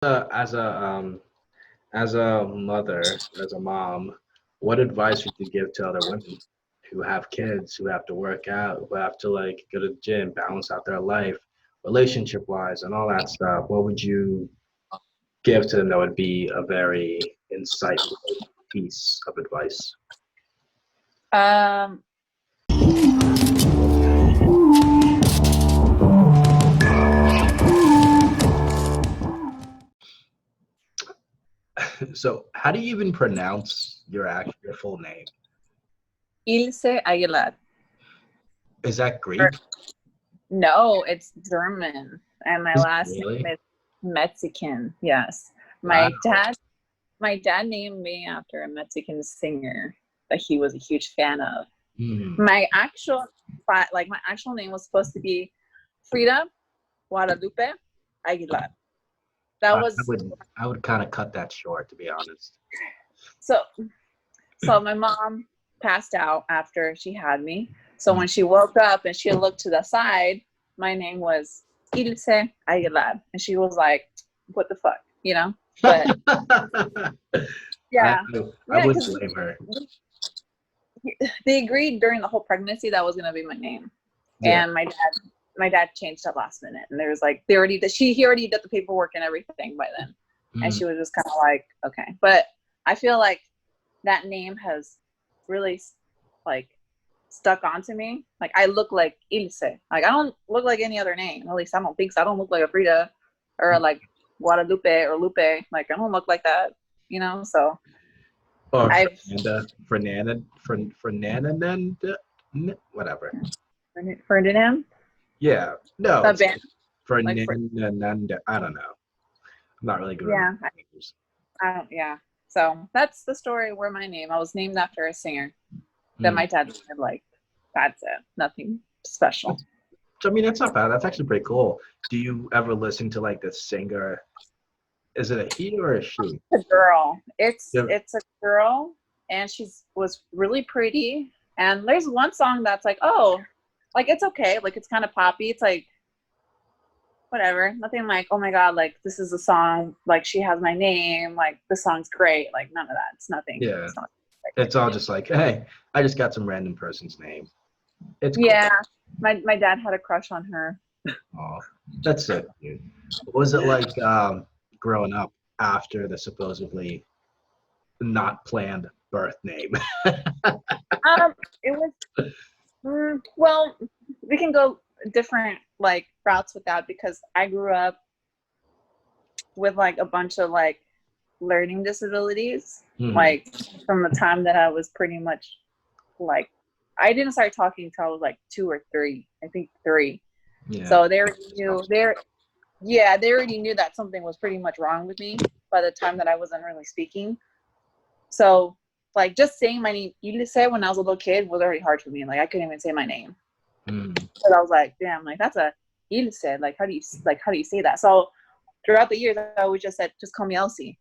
As a mother, as a mom, what advice would you give to other women who have kids, who have to work out, who have to like go to the gym, balance out their life, relationship wise, and all that stuff? What would you give to them that would be a very insightful piece of advice? Um, So, how do you even pronounce your full name? Ilse Aguilar. Is that Greek? No, it's German, and my Is it last really? name is Mexican. Yes, Wow. my dad named me after a Mexican singer that he was a huge fan of. Hmm. My actual, my actual name was supposed to be Frida Guadalupe Aguilar. That I was would I would kind of cut that short, to be honest. so. So my mom passed out after she had me. So Mm. when she woke up and she looked to the side, my name was Ilse Aguilar, and she was like, "What the fuck," you know? But I, yeah, I yeah, would because blame her. they agreed during the whole pregnancy that was gonna be my name, Yeah. and my dad changed at last minute, and there was like he already did the paperwork and everything by then, and Mm. she was just kind of like, okay, but I feel like that name has really like stuck onto me. Like I look like Ilse. Like I don't look like any other name. At least I don't think so. I don't look like a Frida or like Guadalupe or Lupe. Like I don't look like that, So Or I've Fernanda, whatever. Ferdinand, Yeah. No, the it's band, like like for, Fernanda. I don't know. I'm not really good with yeah, names. I don't, yeah. So that's the story where my name. I was named after a singer that Mm. my dad really liked. That's it. Nothing special. So, I mean, that's not bad. That's actually pretty cool. Do you ever listen to like the singer? Is it a he or a she? A girl. It's Yeah. it's a girl, and she's was really pretty. And there's one song that's like, oh, like it's okay, like it's kind of poppy. It's like whatever, nothing like, oh my god, like this is a song, like she has my name, like the song's great, like none of that. It's nothing. Yeah. It's not. It's all just like, hey, I just got some random person's name. It's cool. Yeah, my dad had a crush on her. Oh, that's so cute. What was it like growing up after the supposedly not planned birth name? It was well, we can go different like routes with that because I grew up with like a bunch of like learning disabilities, Hmm. like from the time that I was pretty much like I didn't start talking until I was like 2 or 3, I think 3. Yeah. So they already knew they already knew that something was pretty much wrong with me by the time that I wasn't really speaking. So like just saying my name Ilse when I was a little kid was already hard for me. Like I couldn't even say my name. Mm. So I was like, damn, like that's a Ilse. Like how do you say that? So throughout the years I always just said, just call me Elsie.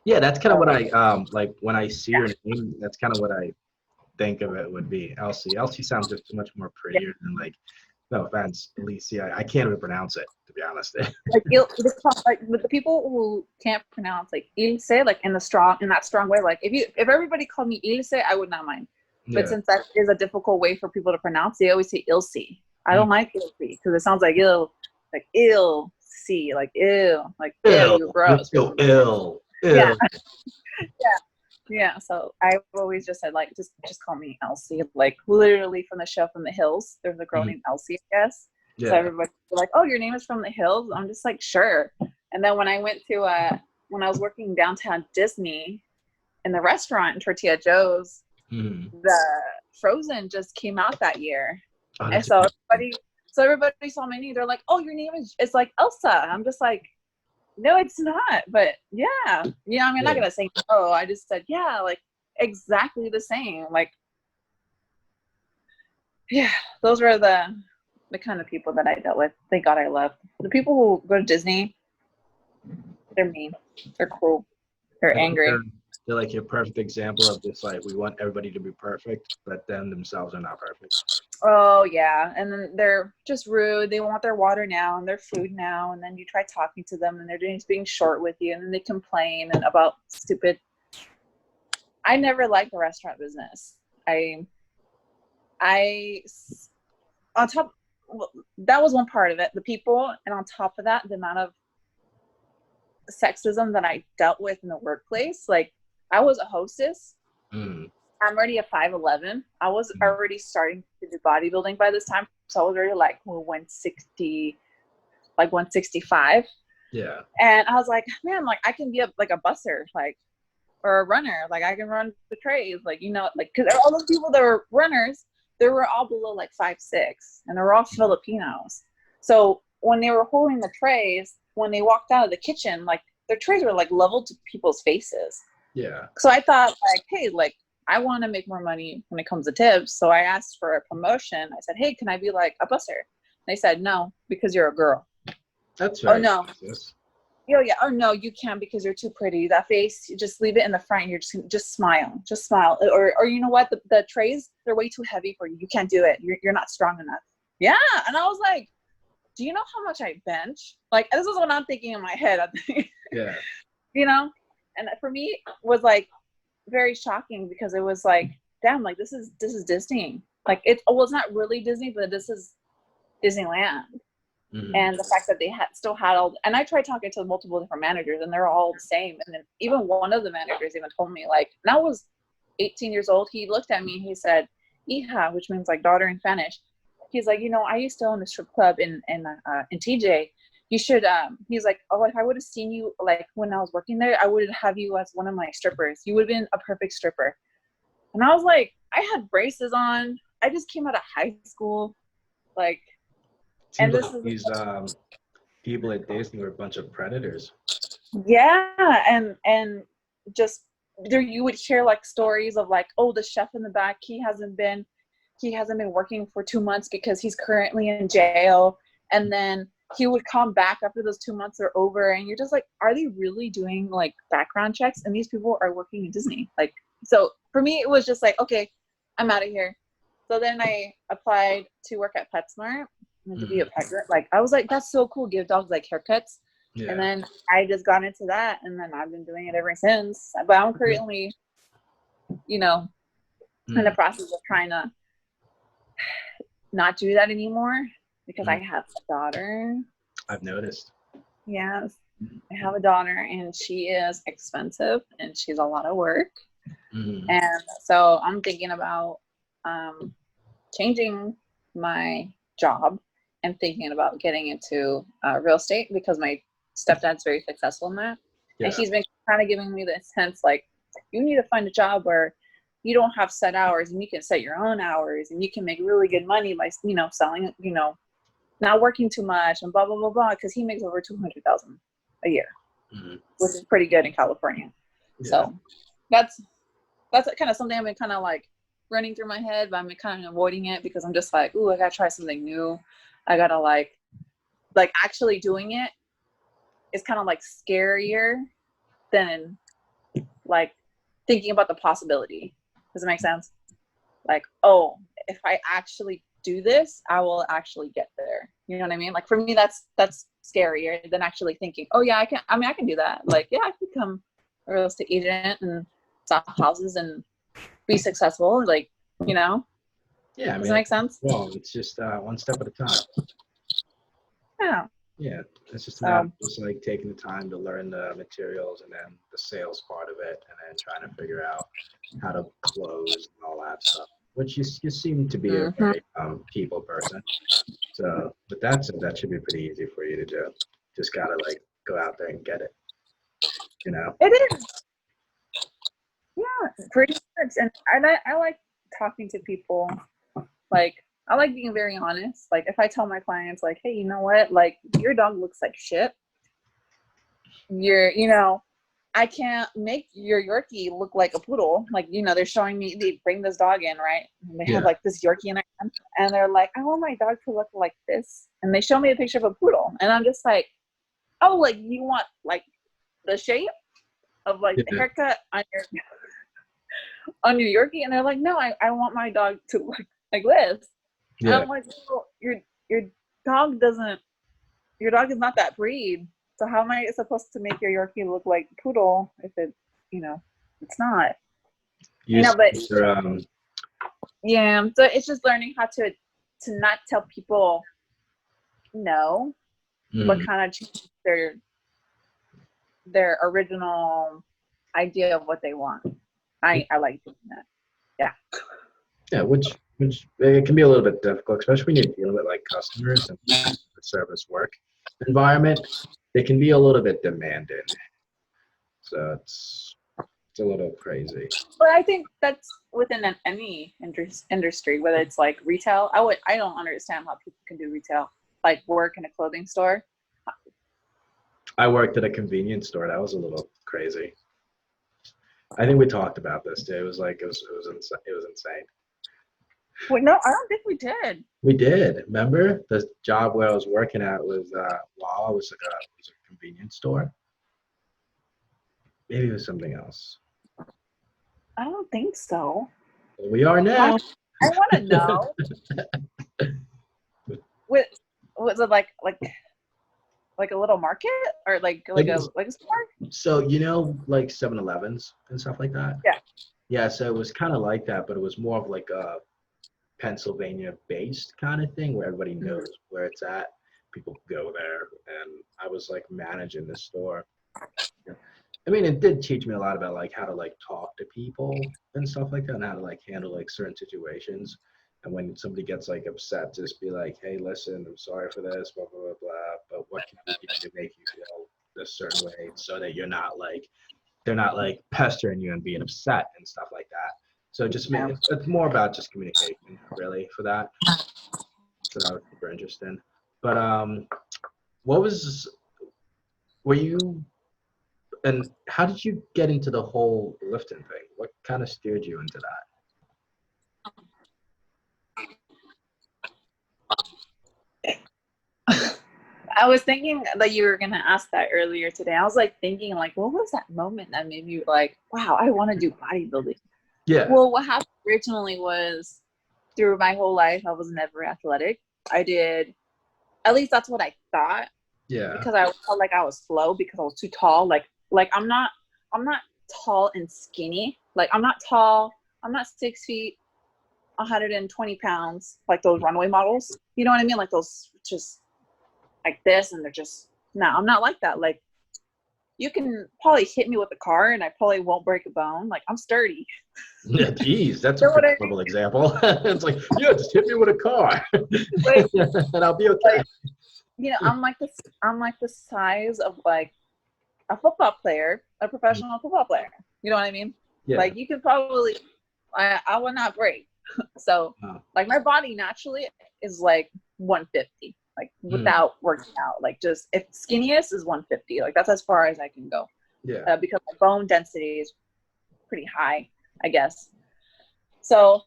Yeah, that's kind of So what I like when I see yeah. your name. That's kind of what I think of it would be Elsie. Elsie sounds just so much more Yeah. prettier than like. No offense, Alicia. I can't even pronounce it, to be honest. Like like with the people who can't pronounce like Ilse, like in that strong way, like if everybody called me Ilse, I would not mind. But Yeah. since that is a difficult way for people to pronounce, they always say Ilse. I Mm. don't like Ilse because it sounds like ill, like ill see, like ill, like ew, Ill. you're You're gross. so ill. Yeah, Ill. yeah, yeah. So I've always just said like just call me Elsie. Like literally from the show from the hills. There's a girl Mm. named Elsie, I guess. So Yeah. everybody's like, oh, your name is from the hills. I'm just like, sure. And then when I went to when I was working downtown Disney in the restaurant in Tortilla Joe's, Mm. the Frozen just came out that year, Oh, and that's so interesting. everybody saw my name. They're like, oh, your name is it's like Elsa. I'm just like, no, it's not. But yeah, I mean, I'm not Yeah. gonna say no. I just said yeah, like exactly the same. Like, yeah, those were the kind of people that I dealt with. Thank God I left. The people who go to Disney, they're mean. They're cruel. They're I think angry. they're like your perfect example of this. Like we want everybody to be perfect, but then themselves are not perfect. Oh yeah, and then they're just rude. They want their water now and their food now, and then you try talking to them, and they're just being short with you, and then they complain and about stupid. I never liked the restaurant business. I, I, on top, well, that was one part of it. The people, and on top of that, the amount of sexism that I dealt with in the workplace. Like, I was a hostess. Mm. I'm already a 5'11". I was already starting to do bodybuilding by this time, so I was already like 160, like 165. Yeah. And I was like, man, like I can be a busser, like, or a runner, like I can run the trays, like, you know, like, because all those people that were runners, they were all below like 5'6", and they were all Filipinos. So when they were holding the trays, when they walked out of the kitchen, like their trays were like level to people's faces. Yeah. So I thought, like, hey, like, I want to make more money when it comes to tips. So I asked for a promotion. I said, hey, can I be like a busser? They said, no, because you're a girl. That's Oh, very no. sexist. Oh, yeah. Oh, no, you can't because you're too pretty. That face, you just leave it in the front. And you're just smile. Just smile. Or you know what? The trays, they're way too heavy for you. You can't do it. You're not strong enough. Yeah. And I was like, do you know how much I bench? Like, this is what I'm thinking in my head. Yeah. You know? And for me, it was like very shocking because it was like, damn, like this is Disney. Like it's not really Disney, but this is Disneyland. Mm-hmm. And the fact that they still had all, and I tried talking to multiple different managers, and they're all the same. And then even one of the managers even told me, like, and I was 18 years old. He looked at me and he said, "Hija," which means like daughter in Spanish. He's like, you know, I used to own a strip club in TJ. You should. He's like, oh, if I would have seen you like when I was working there, I would have you as one of my strippers. You would have been a perfect stripper. And I was like, I had braces on. I just came out of high school, like, and Seems this like is these people at Disney were a bunch of predators. yeah, and just there you would hear like stories of like, oh, the chef in the back, he hasn't been working for 2 months because he's currently in jail, and then he would come back after those 2 months are over, and you're just like, are they really doing like background checks? And these people are working in Disney. Like, so for me, it was just like, okay, I'm out of here. So then I applied to work at PetSmart and to be a pet girl. Like, I was like, that's so cool. Give dogs like haircuts. Yeah. And then I just got into that, and then I've been doing it ever since. But I'm currently, you know, in the process of trying to not do that anymore because I have a daughter. I've noticed. Yes, I have a daughter, and she is expensive, and she's a lot of work. And so I'm thinking about changing my job and thinking about getting into real estate because my stepdad's very successful in that. Yeah. And he's been kind of giving me the sense like, you need to find a job where you don't have set hours and you can set your own hours and you can make really good money by, you know, selling, you know, not working too much and blah, blah, blah, blah. Because he makes over $200,000 a year, which is pretty good in California. Yeah. So that's kind of something I've been kind of like running through my head, but I'm kind of avoiding it because I'm just like, ooh, I gotta try something new. I gotta like actually doing it is kind of like scarier than like thinking about the possibility. Does it make sense? Like, oh, if I actually do this, I will actually get there. You know what I mean? Like for me, that's scarier than actually thinking, oh yeah, I can do that. Like, yeah, I can become a real estate agent and sell houses and be successful. Like, you know? Yeah, I mean, does it make sense? Well, it's just one step at a time. Yeah. Yeah, it's just about just like taking the time to learn the materials and then the sales part of it, and then trying to figure out how to close and all that stuff. Which you seem to be a very people person. So, but that should be pretty easy for you to do. Just gotta like go out there and get it. You know. It is. Yeah, pretty much. And I like talking to people. Like, I like being very honest. Like, if I tell my clients, like, hey, you know what? Like, your dog looks like shit. You know, I can't make your Yorkie look like a poodle. Like, you know, they're showing me, they bring this dog in, right? And they have like this Yorkie in their hand, and they're like, I want my dog to look like this. And they show me a picture of a poodle. And I'm just like, oh, like, you want like the shape of like the haircut on your Yorkie? And they're like, no, I want my dog to look like this. And Yeah. I'm like, well, your dog doesn't. Your dog is not that breed. So how am I supposed to make your Yorkie look like poodle if it, it's not. You But sister, yeah. So it's just learning how to not tell people no, but mm, kind of change their original idea of what they want. I like doing that. Yeah. yeah, which it can be a little bit difficult, especially when you're dealing with like customers and the service work environment. They can be a little bit demanding, so it's a little crazy. But I think that's within any industry, whether it's like retail. I don't understand how people can do retail, like work in a clothing store. I worked at a convenience store. That was a little crazy. I think we talked about this too. It was like it was insane. Wait, no, I don't think we did. We did. Remember the job where I was working at was Wawa was a convenience store. Maybe it was something else. I don't think so. We are Why? now. I want to know. What was it like a little market or like Like a store? so, like 7-Elevens and stuff like that. Yeah. Yeah, so it was kind of like that, but it was more of like a Pennsylvania-based kind of thing where everybody knows where it's at. People go there, and I was like managing the store. I mean, it did teach me a lot about like how to like talk to people and stuff like that, and how to like handle like certain situations. And when somebody gets like upset, just be like, "Hey, listen, I'm sorry for this, blah blah blah blah. But what can we do to make you feel this certain way, so that you're not like they're not like pestering you and being upset and stuff like that." So just Yeah. it's more about just communication, really, for that. So that was super interesting. But what was were you and how did you get into the whole lifting thing? What kind of steered you into that? I was thinking that you were gonna ask that earlier today. I was like thinking like, what was that moment that made me like, wow, I want to do bodybuilding? Yeah. Well, what happened originally was through my whole life, I was never athletic. I did, at least that's what I thought, Yeah. because I felt like I was slow because I was too tall. Like I'm not tall and skinny. Like I'm not tall. I'm not 6 feet, 120 pounds, like those runway models. You know what I mean? Like those just like this, and they're just no. I'm not like that. Like you can probably hit me with a car, and I probably won't break a bone. Like I'm sturdy. Yeah, geez, that's You a know what pretty I mean? horrible example. It's like, yeah, just hit me with a car, Like, and I'll be okay. like I'm like the size of like a football player, a professional football player. You know what I mean? Yeah. Like you could probably, I will not break. So Wow. like my body naturally is like 150, like Mm. without working out. Like just if skinniest is 150, like that's as far as I can go, Yeah. because my bone density is pretty high, I guess. So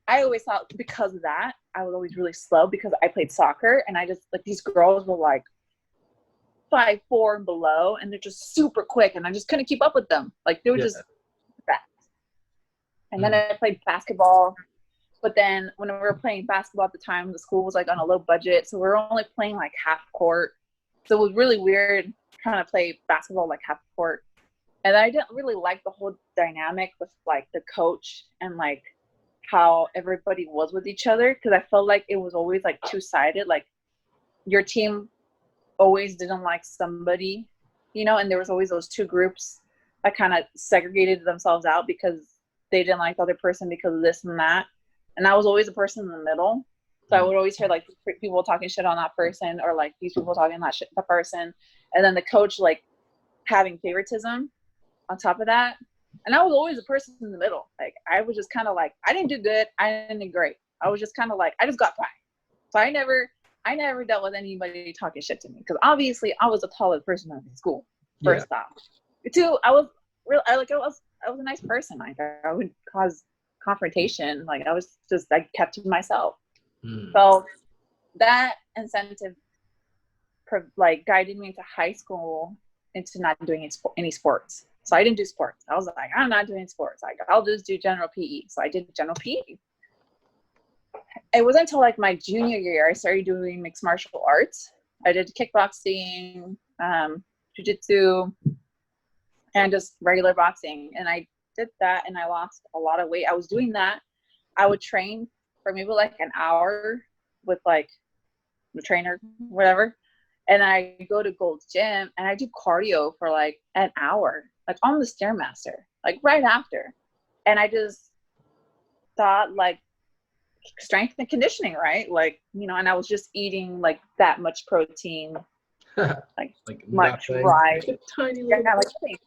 I always thought because of that, I was always really slow because I played soccer, and I just like these girls were like 5'4" and below, and they're just super quick, and I just couldn't keep up with them. Like they were Yeah. just fast. And then Mm. I played basketball, but then when we were playing basketball at the time, the school was like on a low budget, so we were only playing like half court. So it was really weird trying to play basketball like half court. And I didn't really like the whole dynamic with like the coach and like how everybody was with each other, because I felt like it was always like two-sided. Like your team always didn't like somebody, and there was always those two groups that kind of segregated themselves out because they didn't like the other person because of this and that. And I was always the person in the middle. So I would always hear like people talking shit on that person, or like these people talking that shit the person. And then the coach like having favoritism on top of that. And I was always the person in the middle. Like I was just kind of like, I didn't do good, I didn't do great. I was just kind of like, I just got by. So I never dealt with anybody talking shit to me, because obviously I was the tallest person in school. First off, two, I was a nice person. Like I would cause confrontation. Like I kept to myself. Mm. So that incentive, like guided me into high school into not doing any sports. So I didn't do sports. I was like, I'm not doing sports. Like I'll just do general PE. So I did general PE. it wasn't until like my junior year I started doing mixed martial arts. I did kickboxing, jiu-jitsu, and just regular boxing. And I did that and I lost a lot of weight. I was doing that. I would train for maybe like an hour with like the trainer, whatever. And I go to Gold's Gym and I do cardio for like an hour, like on the Stairmaster, like right after. And I just thought like strength and conditioning, right? Like, you know, and I was just eating like that much protein, like much nothing. rice. Like a tiny Yeah, little. like,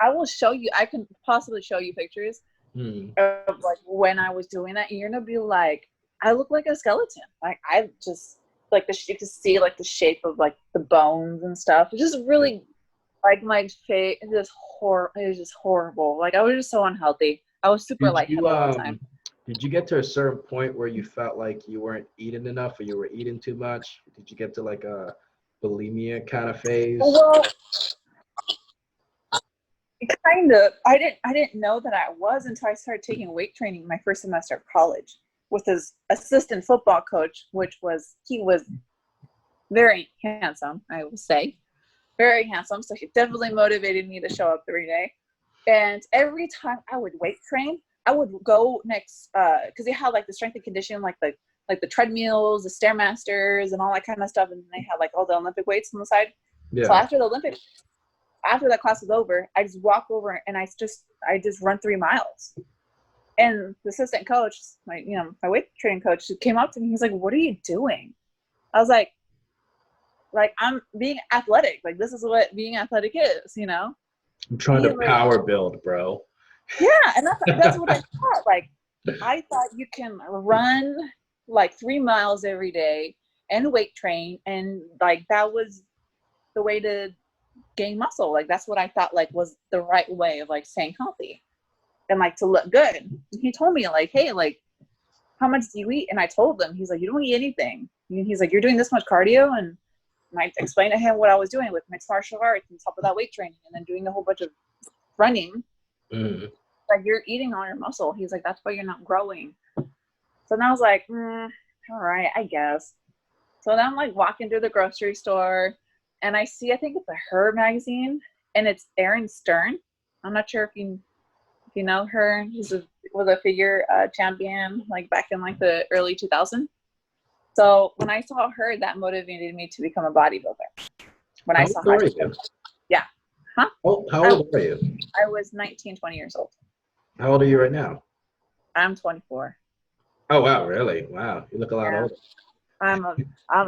I will show you, I can possibly show you pictures of like when I was doing that. And you're gonna be like, I look like a skeleton. Like I just like you can see like the shape of like the bones and stuff. It's just really like my face is just it was just horrible. Like I was just so unhealthy. I was super lightheaded all the time. Did you get to a certain point where you felt like you weren't eating enough or you were eating too much? Did you get to like a bulimia kind of phase? Well, kind of. I didn't know that I was until I started taking weight training my first semester of college with his assistant football coach, he was very handsome, I will say. Very handsome. So he definitely motivated me to show up every day. And every time I would weight train, I would go next because they had like the strength and conditioning, like the treadmills, the stairmasters, and all that kind of stuff. And they had like all the Olympic weights on the side. Yeah. So after that class was over, I just walk over and I just run 3 miles. And the assistant coach, my weight training coach, came up to me. He's like, "What are you doing?" I was like, I'm being athletic. Like this is what being athletic is, you know. I'm trying to power build, bro. Yeah, and that's what I thought. Like I thought you can run like 3 miles every day and weight train, and like that was the way to gain muscle. Like that's what I thought like was the right way of like staying healthy and like to look good. And he told me like, hey, like how much do you eat? And I told him. He's like, you don't eat anything. And he's like, you're doing this much cardio. And I explained to him what I was doing with mixed martial arts and top of that weight training and then doing a whole bunch of running. Like you're eating all your muscle. He's like, that's why you're not growing. So then I was like, all right, I guess. So then I'm like walking through the grocery store and I see, I think it's a Her magazine and it's Erin Stern. I'm not sure if you know her. She was a figure champion like back in like the early 2000s. So when I saw her, that motivated me to become a bodybuilder. When I saw her, yeah. Huh? How old are you? I was 19, 20 years old. How old are you right now? I'm 24. Oh wow, really? Wow, you look a lot older. I'm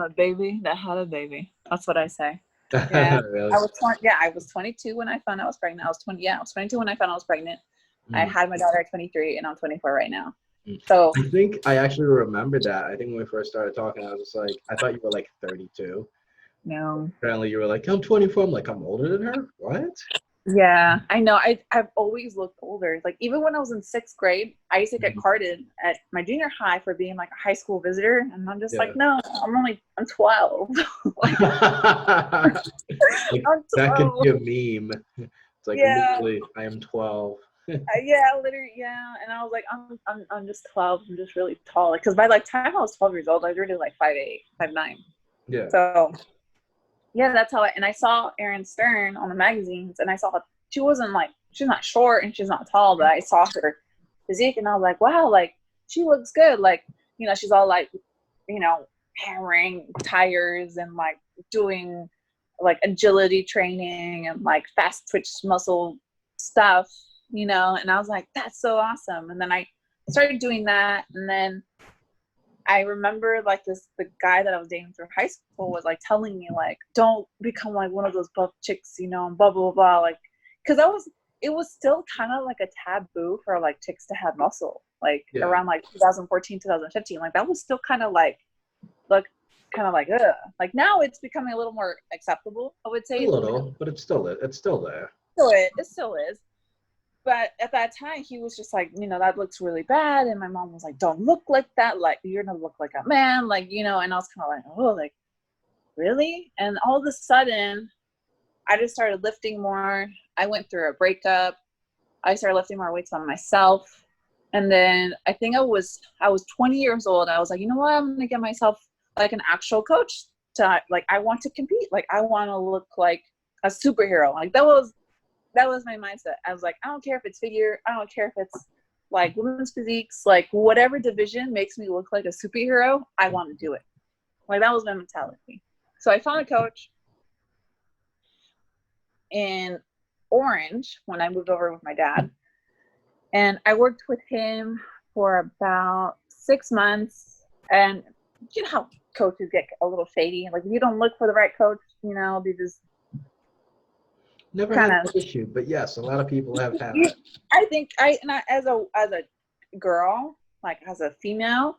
a baby that had a baby. That's what I say. Yeah. Really? I was 22 when I found I was pregnant. I was 22 when I found I was pregnant. I had my daughter at 23 and I'm 24 right now. So I think I actually remember that. I think when we first started talking, I was just like, I thought you were like 32. No. Apparently you were like, I'm 24. I'm like, I'm older than her? What? Yeah, I know. I've always looked older. Like even when I was in 6th grade, I used to get carded at my junior high for being like a high school visitor. And I'm just like, no, I'm 12. Like, I'm 12. that could be a meme. It's like literally, I am 12. Yeah, literally, yeah. And I was like, I'm just 12. I'm just really tall. Because by like time I was 12 years old, I was already like 5'8", 5'9". Yeah. So yeah, that's how and I saw Erin Stern on the magazines and I saw she's not short and she's not tall, but I saw her physique and I was like, wow, like she looks good. Like, you know, she's all like, you know, hammering tires and like doing like agility training and like fast twitch muscle stuff, you know, and I was like, that's so awesome. And then I started doing that and then I remember like the guy that I was dating through high school was like telling me like, don't become like one of those buff chicks, you know, and blah, blah, blah. Like, cause it was still kind of like a taboo for like chicks to have muscle, like around like 2014, 2015. Like that was still kind of like, ugh. Like now it's becoming a little more acceptable, I would say. A little, but it's still there. It still is. But at that time, he was just like, you know, that looks really bad. And my mom was like, don't look like that. Like, you're going to look like a man. Like, you know, and I was kind of like, oh, like, really? And all of a sudden, I just started lifting more. I went through a breakup. I started lifting more weights on myself. And then I think I was 20 years old. I was like, you know what? I'm gonna get myself like an actual coach to like I want to compete. Like I want to look like a superhero. Like that was my mindset. I was like, I don't care if it's figure, I don't care if it's like women's physiques, like whatever division makes me look like a superhero, I want to do it. Like that was my mentality. So I found a coach in Orange when I moved over with my dad. And I worked with him for about 6 months. And you know how coaches get a little shady. Like if you don't look for the right coach, you know, they just Never kind had of. that issue, but yes, a lot of people have had that. I think as a girl, like as a female,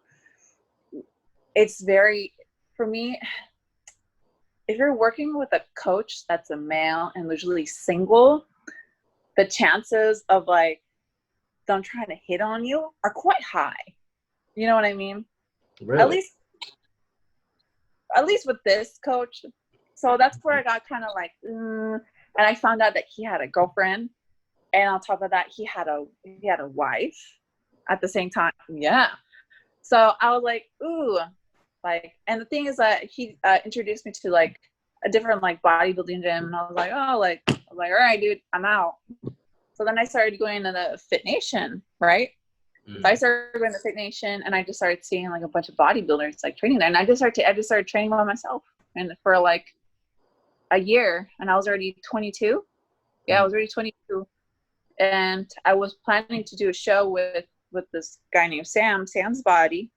it's very, for me, if you're working with a coach that's a male and usually single, the chances of like them trying to hit on you are quite high. You know what I mean? At Really? least at least with this coach. So that's where I got kind of like, and I found out that he had a girlfriend, and on top of that, he had a wife at the same time. Yeah. So I was like, ooh, like, and the thing is that he introduced me to like a different like bodybuilding gym, and I was like, oh, like, I was like, all right, dude, I'm out. So then I started going to the Fit Nation, right? So I started going to Fit Nation, and I just started seeing like a bunch of bodybuilders like training there, and I just started training by myself, and for like a year, and I was already 22. Yeah, I was already 22, and I was planning to do a show with this guy named Sam's Body,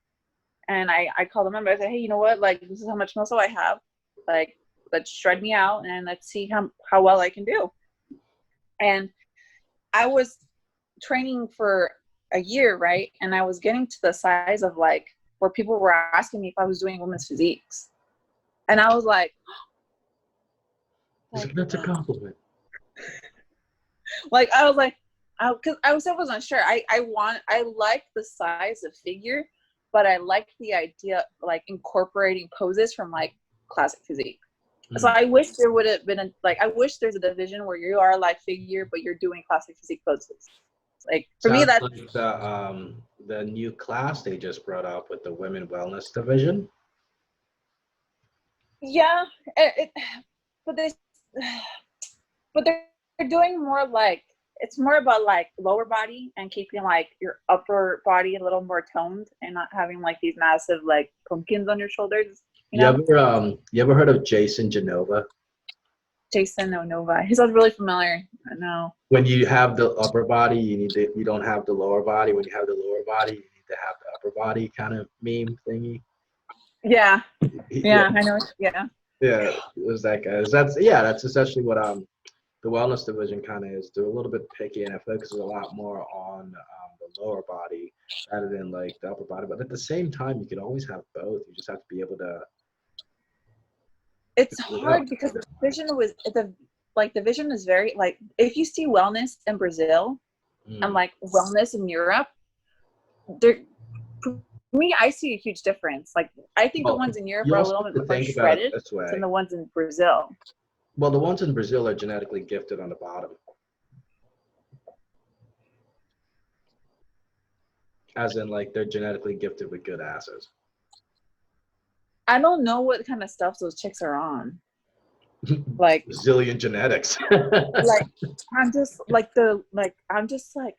and I called him up. I said, hey, you know what? Like, this is how much muscle I have. Like, let's shred me out, and let's see how well I can do. And I was training for a year, right? And I was getting to the size of like where people were asking me if I was doing women's physiques, and I was like, That's a compliment. like I was like, because I wasn't sure. I like the size of figure, but I like the idea of, like, incorporating poses from like classic physique. So I wish there would have been I wish there's a division where you are like figure, but you're doing classic physique poses. Like for me, Sounds that's like the new class they just brought up with the women wellness division. yeah. But they, but they're doing more like it's more about like lower body and keeping like your upper body a little more toned and not having like these massive like pumpkins on your shoulders. You know, You ever heard of Jason Genova? Jason Onova. He sounds really familiar. I know. When you have the upper body, you don't have the lower body. When you have the lower body, you need to have the upper body kind of meme thingy. Yeah, Yeah, yeah, I know. Yeah, yeah, it was that guy. That's essentially what the wellness division kind of is. They're a little bit picky and it focuses a lot more on the lower body rather than like the upper body. But at the same time, you can always have both. You just have to be able to it's figure it out. hard because the vision is very like if you see wellness in Brazil and Mm. like wellness in Europe, there for me I see a huge difference. Like I think the Well, ones in Europe you are a also little have bit to more think about it shredded this than way. the ones in Brazil. Well, the ones in Brazil are genetically gifted on the bottom, as in like they're genetically gifted with good asses. I don't know what kind of stuff those chicks are on. Like Brazilian genetics. like I'm just like I'm just like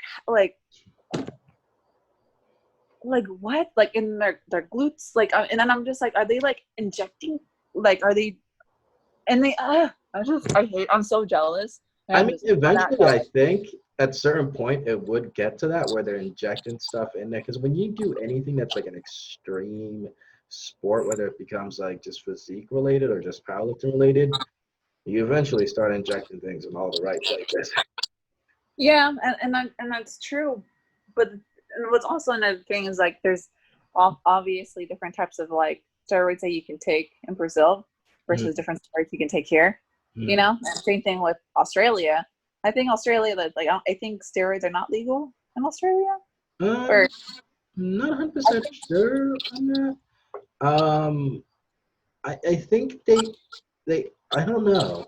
what like in their glutes and then I'm just like are they like injecting like are they and they I'm so jealous and I I'm mean, just not eventually, I jealous. think at a certain point it would get to that where they're injecting stuff in there. Because when you do anything that's like an extreme sport, whether it becomes like just physique related or just powerlifting related, you eventually start injecting things in all the right places. Yeah, and that's true, but what's also another thing is like there's obviously different types of like steroids that you can take in Brazil versus different steroids you can take here. You Mm. know, and same thing with Australia. I think Australia, like I think steroids are not legal in Australia. Or Not I 100% think sure on that. Um, I think they I don't know.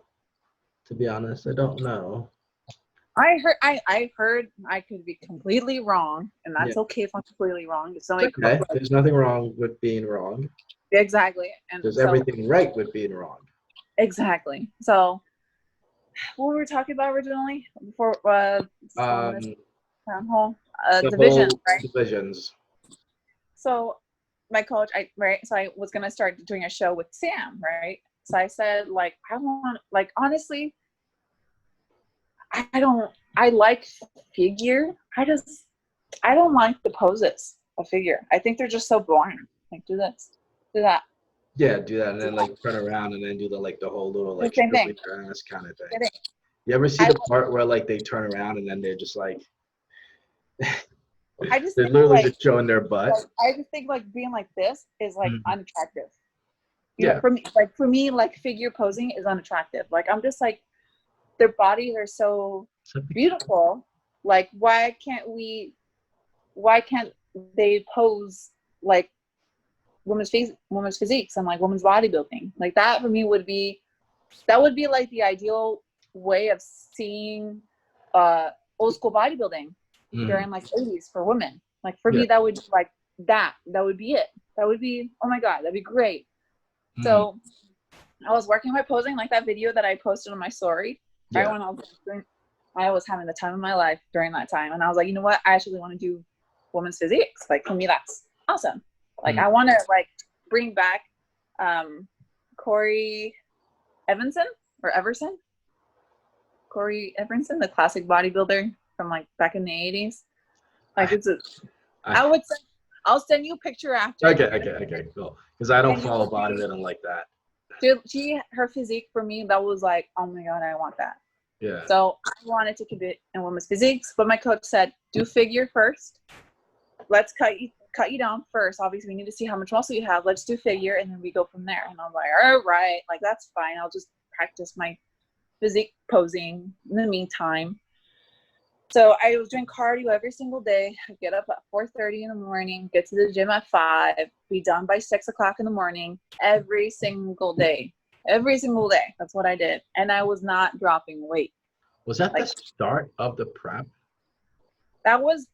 To be honest, I don't know. I heard I could be completely wrong, and Yeah. that's okay if I'm completely wrong. It's It's only okay. There's nothing wrong with being wrong. exactly, and There's so everything right with being wrong. exactly. So what were we talking about originally before on this Um, town hall? the Division, whole right? divisions. So my coach, so I was gonna start doing a show with Sam, right? So I said, like, I want, like, honestly, I don't, I like figure. I don't like the poses of figure. I think they're just so boring. Like, do this, do that. Yeah, do that and then like turn around and then do the whole little The like same showing thing. your ass kind of thing. Same thing. You ever see I, the part where like they turn around and then they're just like I just they're think literally like, just showing their butt? I just think like being like this is like Mhm. unattractive. You know, Yeah. for me, like figure posing is unattractive. Like I'm just like, their bodies are so beautiful. Like why can't they pose like women's physiques and like women's bodybuilding? Like that for me that would be like the ideal way of seeing old school bodybuilding Mhm. during like 80s for women. Like for Yeah. me that would be like that would be it. That would be, oh my god, that'd be great. Mhm. So I was working my posing, like that video that I posted on my story, right Yeah. when I was having the time of my life during that time. And I was like, you know what? I actually want to do women's physiques. Like for me, that's awesome. Like Mhm. I want to like bring back Corey Evanson or Everson. Corey Everson, the classic bodybuilder from like back in the 80s. Like I, it's a, I I'll send you a picture after. okay, cool. Because I don't And follow bodybuilding like that. her physique for me, that was like, oh my god, I want that. Yeah. So I wanted to compete in women's physiques, but my coach said, do figure first. Let's cut you down first. Obviously, we need to see how much muscle you have. Let's do figure, and then we go from there. And I'm like, all right, like that's fine. I'll just practice my physique posing in the meantime. So I was doing cardio every single day. I'd get up at 4:30 in the morning, get to the gym at 5, be done by 6 o'clock in the morning every single day. Every single day. That's what I did. And I was not dropping weight. Was that the Like start of the prep? that was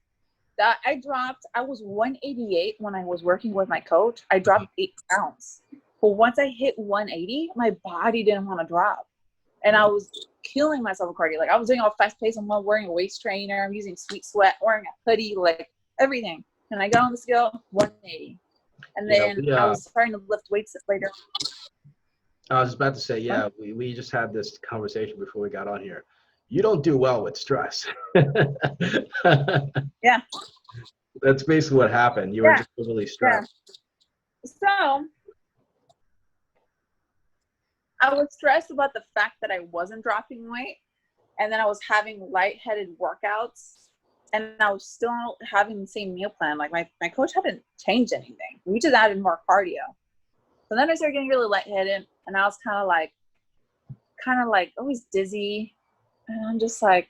that I was 188 when I was working with my coach. I dropped 8 pounds. But once I hit 180, my body didn't want to drop. And I was killing myself with cardio. Like I was doing all fast paced. I'm wearing a waist trainer. I'm using Sweet Sweat, wearing a hoodie, like everything. And I got on the scale, 180. And Yeah, then I was starting to lift weights later. I was about to say, yeah, we just had this conversation before we got on here. You don't do well with stress. Yeah. That's basically what happened. You were just really stressed. Yeah. So I was stressed about the fact that I wasn't dropping weight. And then I was having lightheaded workouts. And I was still having the same meal plan. Like my coach hadn't changed anything. We just added more cardio. So then I started getting really lightheaded. And I was kind of like always dizzy. And I'm just like,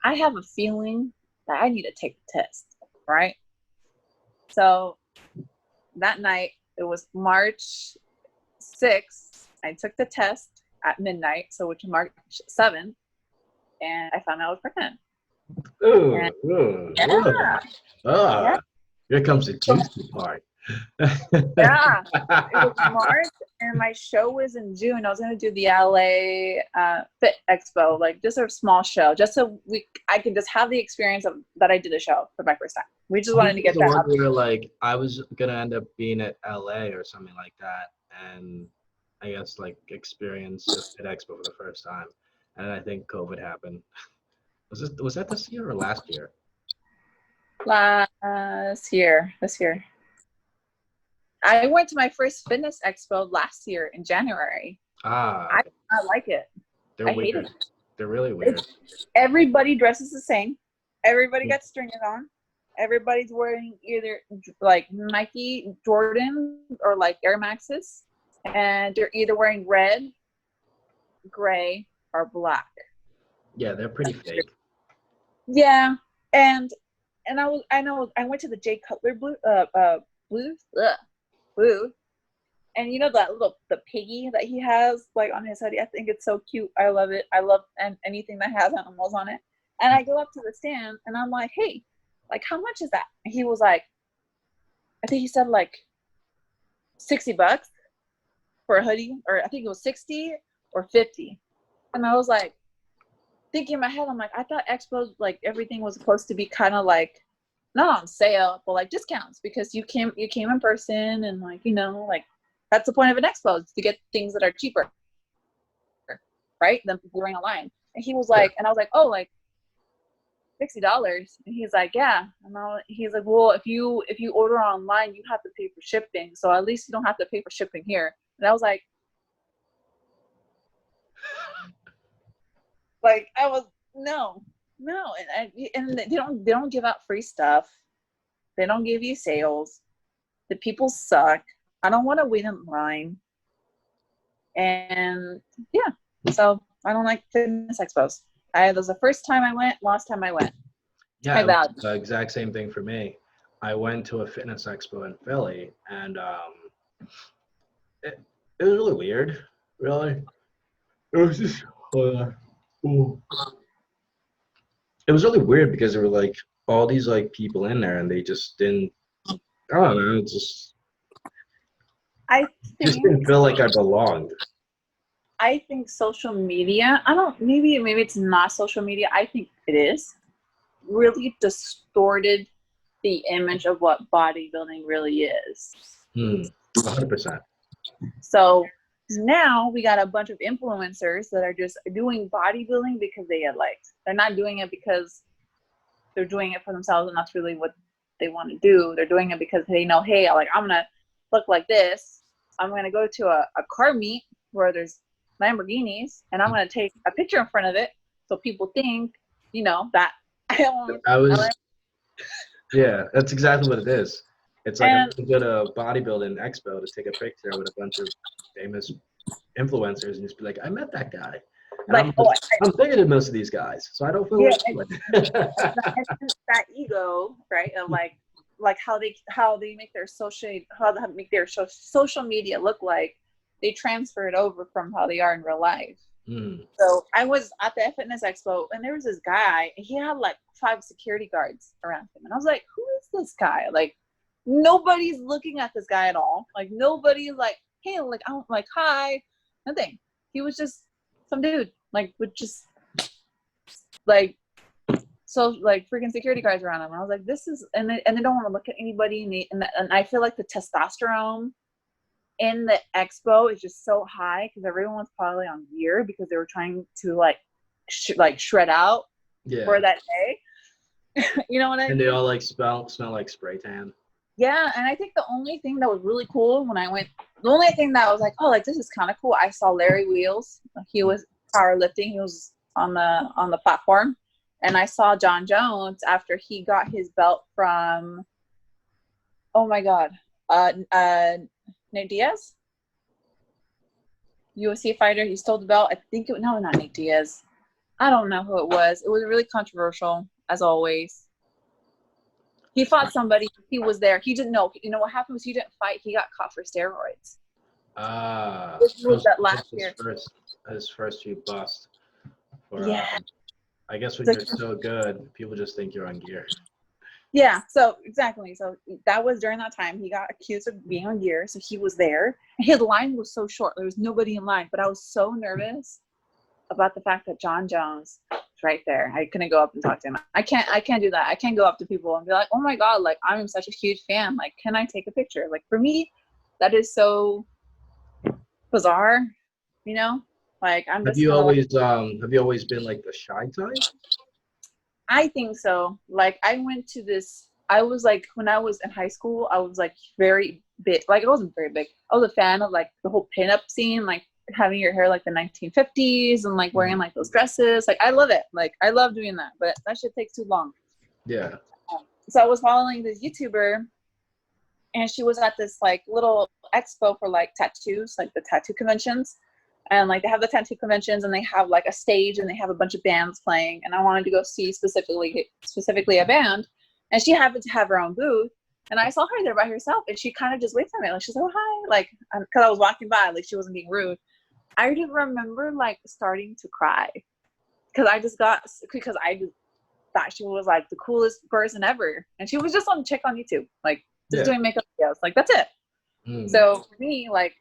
I have a feeling that I need to take the test, right? So that night, it was March 6th. I took the test at midnight, so which is March 7th, and I found out I was pregnant. Yeah. Here comes the juicy part. Yeah, it was March, and my show was in June. I was going to do the LA Fit Expo, like just a small show, just so I could just have the experience of that I did a show for my first time. We just wanted to get that out. Where like I was gonna end up being at LA or something like that, and I guess like experience the Fit Expo for the first time, and I think COVID happened. Was that this year or last year? This year. I went to my first fitness expo last year in January. I did not like it. They're weird. Hated it. They're really weird. Everybody dresses the same. Everybody got stringers on. Everybody's wearing either like Nike Jordan or like Air Maxes. And they're either wearing red, gray, or black. Yeah, they're pretty fake. Yeah. And I went to the Jay Cutler booth. And you know that the piggy that he has like on his hoodie? I think it's so cute. I love it. I love anything that has animals on it. And I go up to the stand and I'm like, hey, like how much is that? And he was like, I think he said like $60 for a hoodie, or I think it was 60 or 50. And I was like, thinking in my head, I'm like, I thought expos, like everything was supposed to be kind of like not on sale, but like discounts, because you came in person, and like, you know, like that's the point of an expo, is to get things that are cheaper, right, than ordering online. And he was like, and I was like, oh, like $60. And he's like, yeah. And he's like, well, if you order online, you have to pay for shipping, so at least you don't have to pay for shipping here. And I was like I was no, and they don't give out free stuff. They don't give you sales. The people suck. I don't want to wait in line. And yeah, so I don't like fitness expos. That was the first time I went, last time I went. Yeah, it was the exact same thing for me. I went to a fitness expo in Philly, and it was really weird. Really, it was just it was really weird because there were like all these like people in there, and they just didn't. I don't know. It I just think didn't feel like I belonged. I think social media, I don't, maybe it's not social media, I think it is, really distorted the image of what bodybuilding really is. 100%. So now we got a bunch of influencers that are just doing bodybuilding because they get likes. They're not doing it because they're doing it for themselves, and that's really what they want to do. They're doing it because they know, hey, like, I'm gonna look like this. I'm gonna go to a car meet where there's Lamborghinis, and I'm gonna take a picture in front of it so people think, you know, that yeah, that's exactly what it is. It's like I'm gonna go to a bodybuilding expo to take a picture with a bunch of famous influencers and just be like, I met that guy. And like, I'm bigger than most of these guys, so I don't feel like that ego, right? Of like how they make their social media look like. They transfer it over from how they are in real life. So I was at the fitness expo, and there was this guy. He had like 5 security guards around him, and I was like, "Who is this guy?" Like, nobody's looking at this guy at all. Like, nobody's like, "Hey, like, I'm like, hi," nothing. He was just some dude, like, with just like, so like freaking security guards around him. And I was like, "This is," and they don't want to look at anybody, and I feel like the testosterone in the expo is just so high because everyone's probably on gear because they were trying to like shred out for that day. You know what I mean? And they all like smell like spray tan. Yeah, and I think the only thing that was really cool when I went, the only thing that I was like, oh, like this is kind of cool. I saw Larry Wheels. He was powerlifting. He was on the platform, and I saw John Jones after he got his belt from, oh my God, Nate Diaz, UFC fighter. He stole the belt. I think no, not Nate Diaz. I don't know who it was. It was really controversial, as always. He fought somebody. He was there. He didn't know. You know what happened was he didn't fight. He got caught for steroids. This was that last year. His first few busts. Yeah. I guess when you're so good, people just think you're on gear. Yeah, so exactly. So that was during that time. He got accused of being on gear, so he was there. His line was so short. There was nobody in line, but I was so nervous about the fact that John Jones was right there. I couldn't go up and talk to him. I can't do that. I can't go up to people and be like, oh my God, like I'm such a huge fan. Like, can I take a picture? Like, for me, that is so bizarre, you know? Like, I'm just have you always been like the shy type? I think so. Like, I went to this, I was like, when I was in high school, I was like very big. Like, I wasn't very big. I was a fan of like the whole pinup scene, like having your hair like the 1950s and like wearing like those dresses. Like, I love it. Like, I love doing that, but that shit takes too long. Yeah. So I was following this YouTuber, and she was at this like little expo for like tattoos, like the tattoo conventions. And like they have the tattoo conventions, and they have like a stage, and they have a bunch of bands playing. And I wanted to go see specifically a band, and she happened to have her own booth. And I saw her there by herself, and she kind of just waved at me. Like, she's like, oh, hi. Like, because I was walking by, like, she wasn't being rude. I just remember, like, starting to cry. Because I just thought she was, like, the coolest person ever. And she was just on chick on YouTube. Like, just doing makeup videos. Like, that's it. So, for me, like,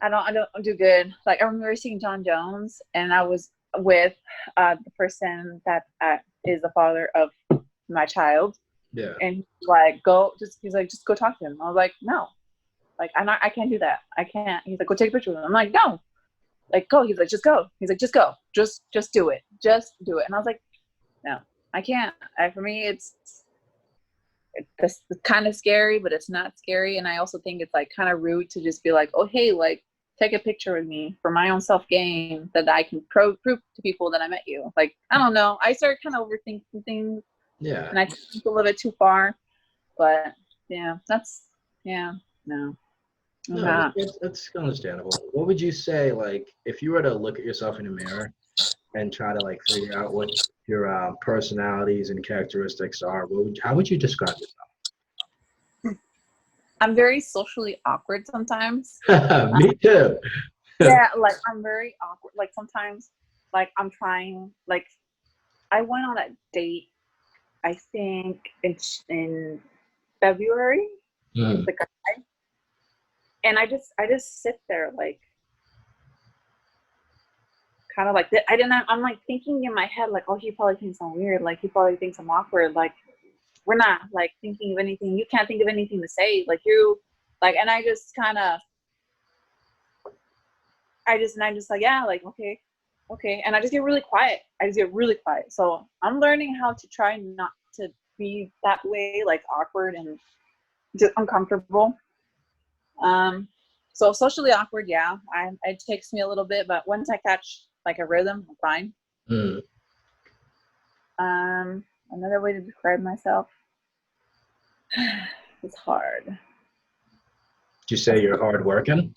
I don't do good. Like, I remember seeing John Jones, and I was with the person that is the father of my child. Yeah. And he's like, just go talk to him. I was like, no, like, I can't do that. I can't. He's like, go take a picture with him. I'm like, no, like, go. He's like, just go. He's like, just go. Just do it. Just do it. And I was like, no, I can't. For me, it's kind of scary, but it's not scary. And I also think it's like kind of rude to just be like, oh, hey, like, take a picture with me for my own self gain that I can prove to people that I met you. Like, I don't know. I started kind of overthinking things. Yeah. And I think a little bit too far. But yeah, no. No, that's understandable. What would you say, like, if you were to look at yourself in the mirror and try to, like, figure out what your personalities and characteristics are, how would you describe yourself? I'm very socially awkward sometimes. Me too. Yeah, like, I'm very awkward. Like, sometimes, like, I'm trying, like, I went on a date, I think, in February with the guy. And I just sit there, like, kind of like, I'm like thinking in my head, like, oh, he probably thinks I'm weird. Like, he probably thinks I'm awkward. Like, we're not, like, thinking of anything. You can't think of anything to say. Like, and I just kind of, I'm just like, yeah, like, okay. And I just get really quiet. So I'm learning how to try not to be that way, like, awkward and just uncomfortable. So socially awkward, yeah. It takes me a little bit, but once I catch, like, a rhythm, I'm fine. Another way to describe myself. It's hard. Did you say you're hardworking?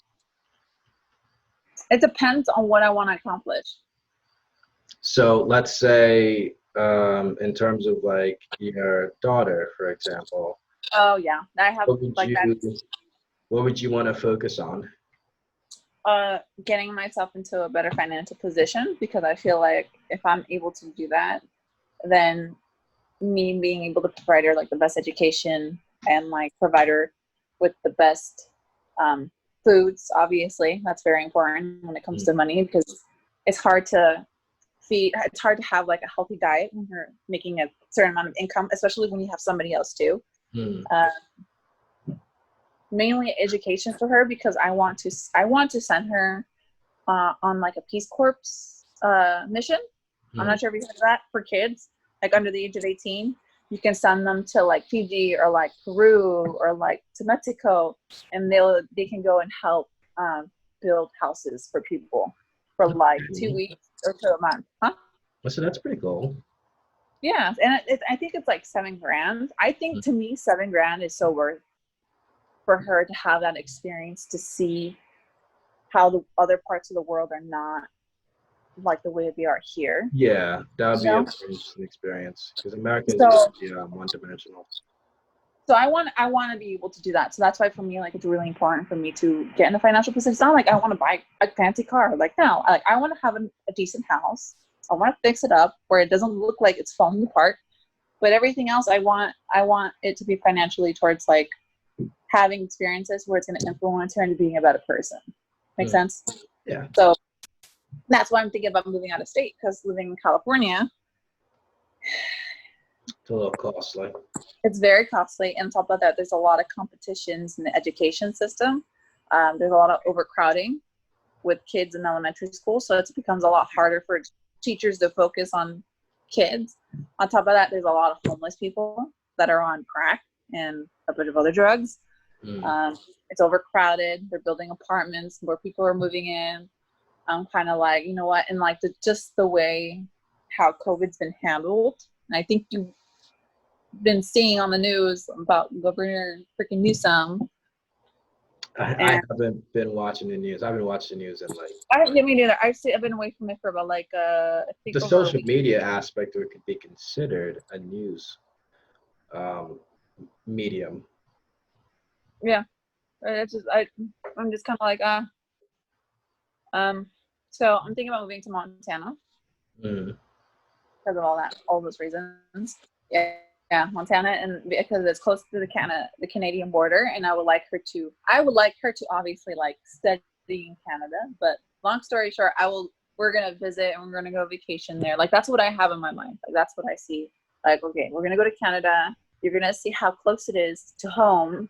It depends on what I want to accomplish. So let's say, in terms of, like, your daughter, for example. Oh yeah, I have What would you want to focus on? Getting myself into a better financial position, because I feel like if I'm able to do that, then me being able to provide her, like, the best education and, like, provide her with the best foods. Obviously, that's very important when it comes to money, because it's hard to have, like, a healthy diet when you're making a certain amount of income, especially when you have somebody else too. Mainly education for her, because I want to send her on, like, a Peace Corps mission. I'm not sure if you heard of that, for kids, like, under the age of 18. You can send them to, like, Fiji or, like, Peru or, like, to Mexico, and they can go and help build houses for people for, like, 2 weeks or to a month. So that's pretty cool. Yeah, and I think it's like $7,000. I think, to me, $7,000 is so worth for her to have that experience, to see how the other parts of the world are not like the way they are here. Yeah, that would be an interesting experience, because America is one-dimensional. So I want to be able to do that. So that's why, for me, like, it's really important for me to get in a financial position. It's not like I want to buy a fancy car. Like, no, like, I want to have a decent house. I want to fix it up where it doesn't look like it's falling apart. But everything else, I want it to be financially towards, like, having experiences where it's going to influence her into being a better person. Make sense? Yeah. So that's why I'm thinking about moving out of state, because living in California, it's a little costly. It's very costly. And on top of that, there's a lot of competitions in the education system. There's a lot of overcrowding with kids in elementary school. So it becomes a lot harder for teachers to focus on kids. On top of that, there's a lot of homeless people that are on crack and a bit of other drugs. It's overcrowded. They're building apartments where people are moving in. I'm kind of like, you know what? And, like, just the way how COVID's been handled. And I think you've been seeing on the news about Governor freaking Newsom. I haven't been watching the news. I've been watching the news and, like, I didn't me neither. I've been away from it for about, like, I think the social media aspect of it could be considered a news medium. Yeah, it's just I'm just kind of like um. So I'm thinking about moving to Montana Mm. because of all those reasons. Yeah, Montana, and because it's close to the Canadian border, and I would like her to obviously like study in Canada. But long story short, we're gonna visit and we're gonna go vacation there. Like that's what I have in my mind. Like that's what I see. Like okay, we're gonna go to Canada. You're gonna see how close it is to home,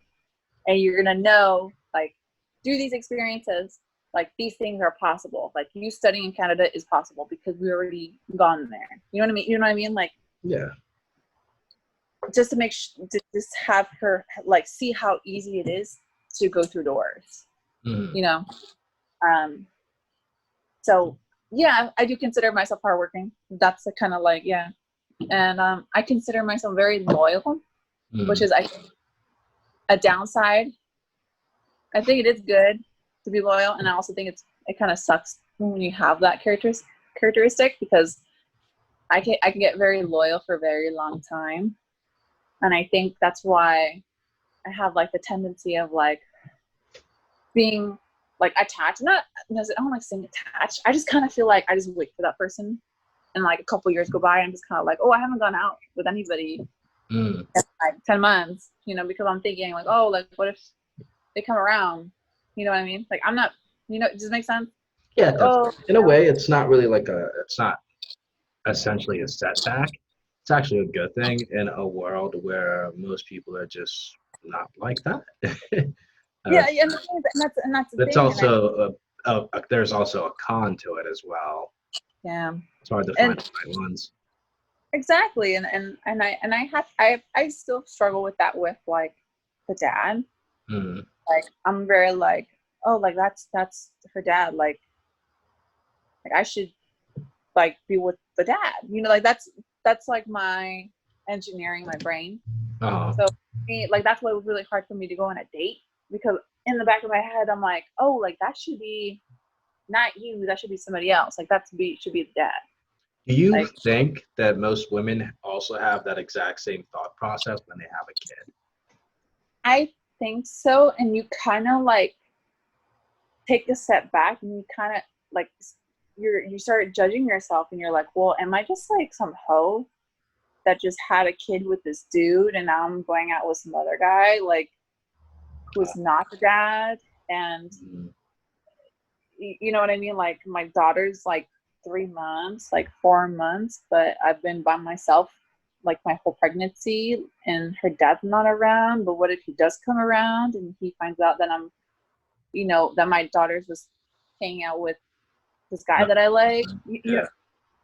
and you're gonna know like through these experiences like these things are possible. Like you studying in Canada is possible because we already gone there. You know what I mean? You know what I mean? Like Yeah. just to to just have her like see how easy it is to go through doors. Mm. You know. So yeah, I do consider myself hardworking. That's the kind of like yeah, and I consider myself very loyal, which Mm. is I a downside. I think it is good to be loyal, and I also think it kind of sucks when you have that characteristic because I can get very loyal for a very long time, and I think that's why I have like the tendency of like being like attached. Not I don't like saying attached. I just kind of feel like I just wait for that person, and like a couple years go by, and I'm just kind of like, oh, I haven't gone out with anybody Mm. in like 10 months, because I'm thinking like, oh, like what if they come around? You know what I mean? Like I'm not, does it make sense? Yeah, Like, oh, definitely. In a way, it's not really it's not essentially a setback. It's actually a good thing in a world where most people are just not like that. uh, yeah, yeah, and that's the it's thing, and I also there's also a con to it as well. yeah, It's hard to find and the right ones. exactly, and I still struggle with that with like the dad. Mm. Like I'm very like, oh, like that's her dad. Like I should like be with the dad. Like that's like my engineering my brain. Uh-huh. So like that's why it was really hard for me to go on a date because in the back of my head I'm like, oh, like that should be not you. That should be somebody else. Like should be the dad. Do you Like think that most women also have that exact same thought process when they have a kid? I think so, and you kind of like take a step back and you kind of like you start judging yourself and you're like, well, am I just like some hoe that just had a kid with this dude and now I'm going out with some other guy like Uh, who's not the dad? And mm. you know what I mean? Like my daughter's like 3 months, like 4 months, but I've been by myself like my whole pregnancy and her dad's not around. But what if he does come around and he finds out that I'm, that my daughter's just hanging out with this guy that I like? Yeah,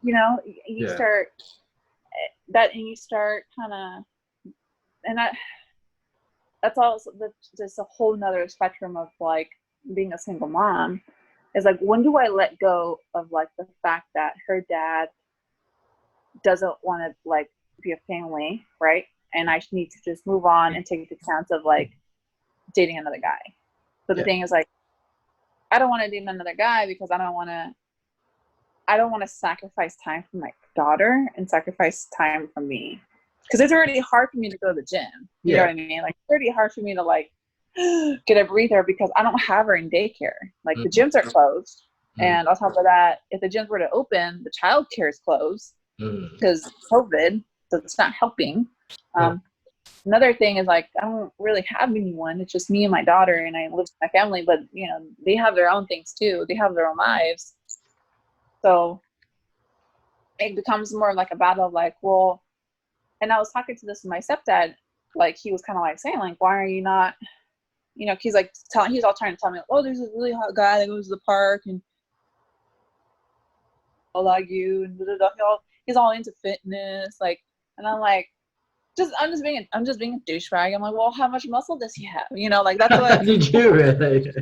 You yeah. start that and you start kind of, and that's also just a whole nother spectrum of like being a single mom is like when do I let go of like the fact that her dad doesn't want to like be a family, right? And I need to just move on and take the chance of like dating another guy. So the Yeah. thing is like I don't want to date another guy because I don't want to sacrifice time for my daughter and sacrifice time for me. Because it's already hard for me to go to the gym. You know Yeah. what I mean? Like it's already hard for me to like get a breather because I don't have her in daycare. Like the Mm. gyms are closed. Mm. And on top of that, if the gyms were to open, the child care is closed Mm. because COVID, so it's not helping. Oh, Another thing is like I don't really have anyone. It's just me and my daughter, and I live with my family. But they have their own things too. They have their own lives. So it becomes more like a battle of like, well, and I was talking to this with my stepdad, like he was kind of like saying like, why are you not, he's like he's all trying to tell me, oh, there's this really hot guy that goes to the park and I like you and blah, blah, blah. He's all into fitness, like, and I'm like, I'm just being a douchebag. I'm like, well, how much muscle does he have? Like that's what. did you really?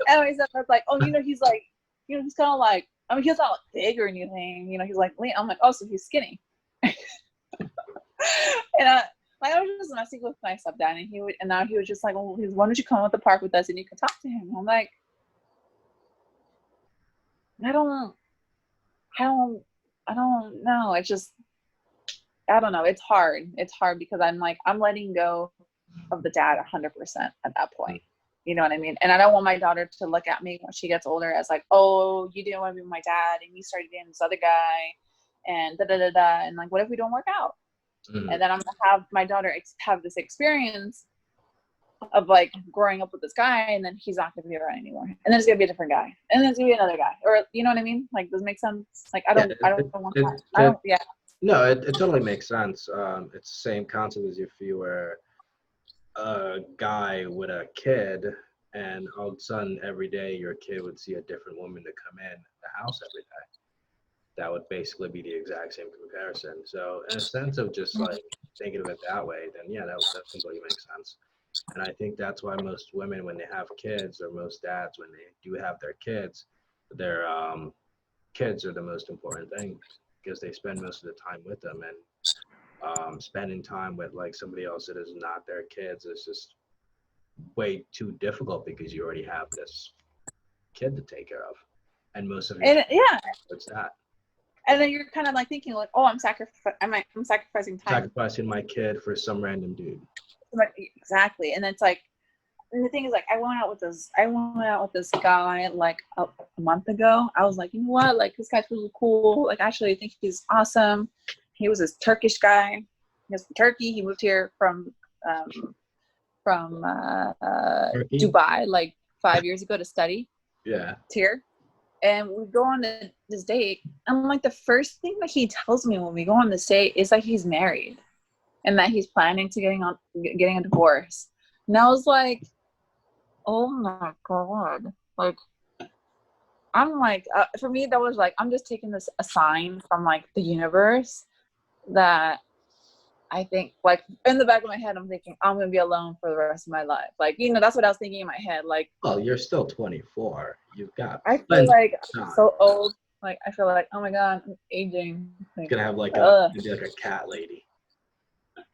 And he said that's like, oh, he's like, he's kind of like, I mean, he's not like big or anything. He's like lean. I'm like, oh, so he's skinny. And I was just messing with my stepdad, and now he was just like, well, why don't you come to the park with us and you can talk to him? I'm like, I don't, I don't know. It's just, I don't know. It's hard. It's hard because I'm like, I'm letting go of the dad 100% at that point. You know what I mean? And I don't want my daughter to look at me when she gets older as like, oh, you didn't want to be with my dad and you started dating this other guy and da da da da. And like, what if we don't work out? And then I'm gonna have my daughter have this experience of like growing up with this guy, and then he's not gonna be around anymore, and then it's gonna be a different guy, and then it's gonna be another guy, or you know what I mean? Like, does it make sense? Like, I don't want that. I don't. Yeah. No, it totally makes sense. It's the same concept as if you were a guy with a kid, and all of a sudden every day your kid would see a different woman to come in the house every day. That would basically be the exact same comparison. So in a sense of just like thinking of it that way, then yeah, that completely makes sense. And I think that's why most women, when they have kids, or most dads, when they do have their their kids are the most important thing, because they spend most of the time with them. And spending time with like somebody else that is not their kids is just way too difficult, because you already have this kid to take care of, and most of your it's that. And then you're kind of like thinking like, oh, I'm sacrificing time. Sacrificing my kid for some random dude. Exactly. And it's like, and the thing is like, I went out with this guy like a month ago. I was like, you know what? Like, this guy's really cool. Like, actually, I think he's awesome. He was this Turkish guy. He's from Turkey. He moved here from Dubai like 5 years ago to study. Yeah. Here. And we go on this date, and like the first thing that he tells me when we go on this date is like he's married, and that he's planning to getting a divorce. And I was like, oh my god! Like, I'm like, for me that was like, I'm just taking this a sign from like the universe that I think, like, in the back of my head, I'm thinking I'm gonna be alone for the rest of my life. Like, you know, that's what I was thinking in my head. Like, oh, you're still 24. You've got. I feel like I'm so old. Like, I feel like, oh my god, I'm aging. Like, gonna have like maybe like a cat lady.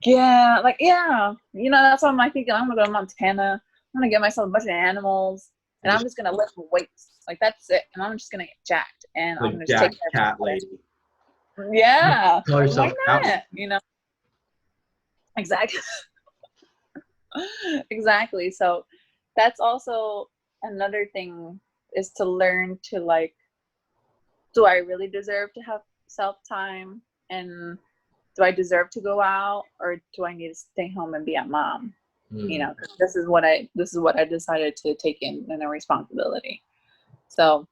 Yeah, like, yeah. You know, that's what I'm like thinking. I'm gonna go to Montana. I'm gonna get myself a bunch of animals, and I'm just gonna lift weights. Like, that's it. And I'm just gonna get jacked, and Like, I'm gonna just take care cat of it. lady. Yeah. Call yourself why not? You know. Exactly. Exactly. So that's also another thing, is to learn to like, do I really deserve to have self-time, and do I deserve to go out, or do I need to stay home and be a mom? You know, this is what I decided to take in a responsibility. So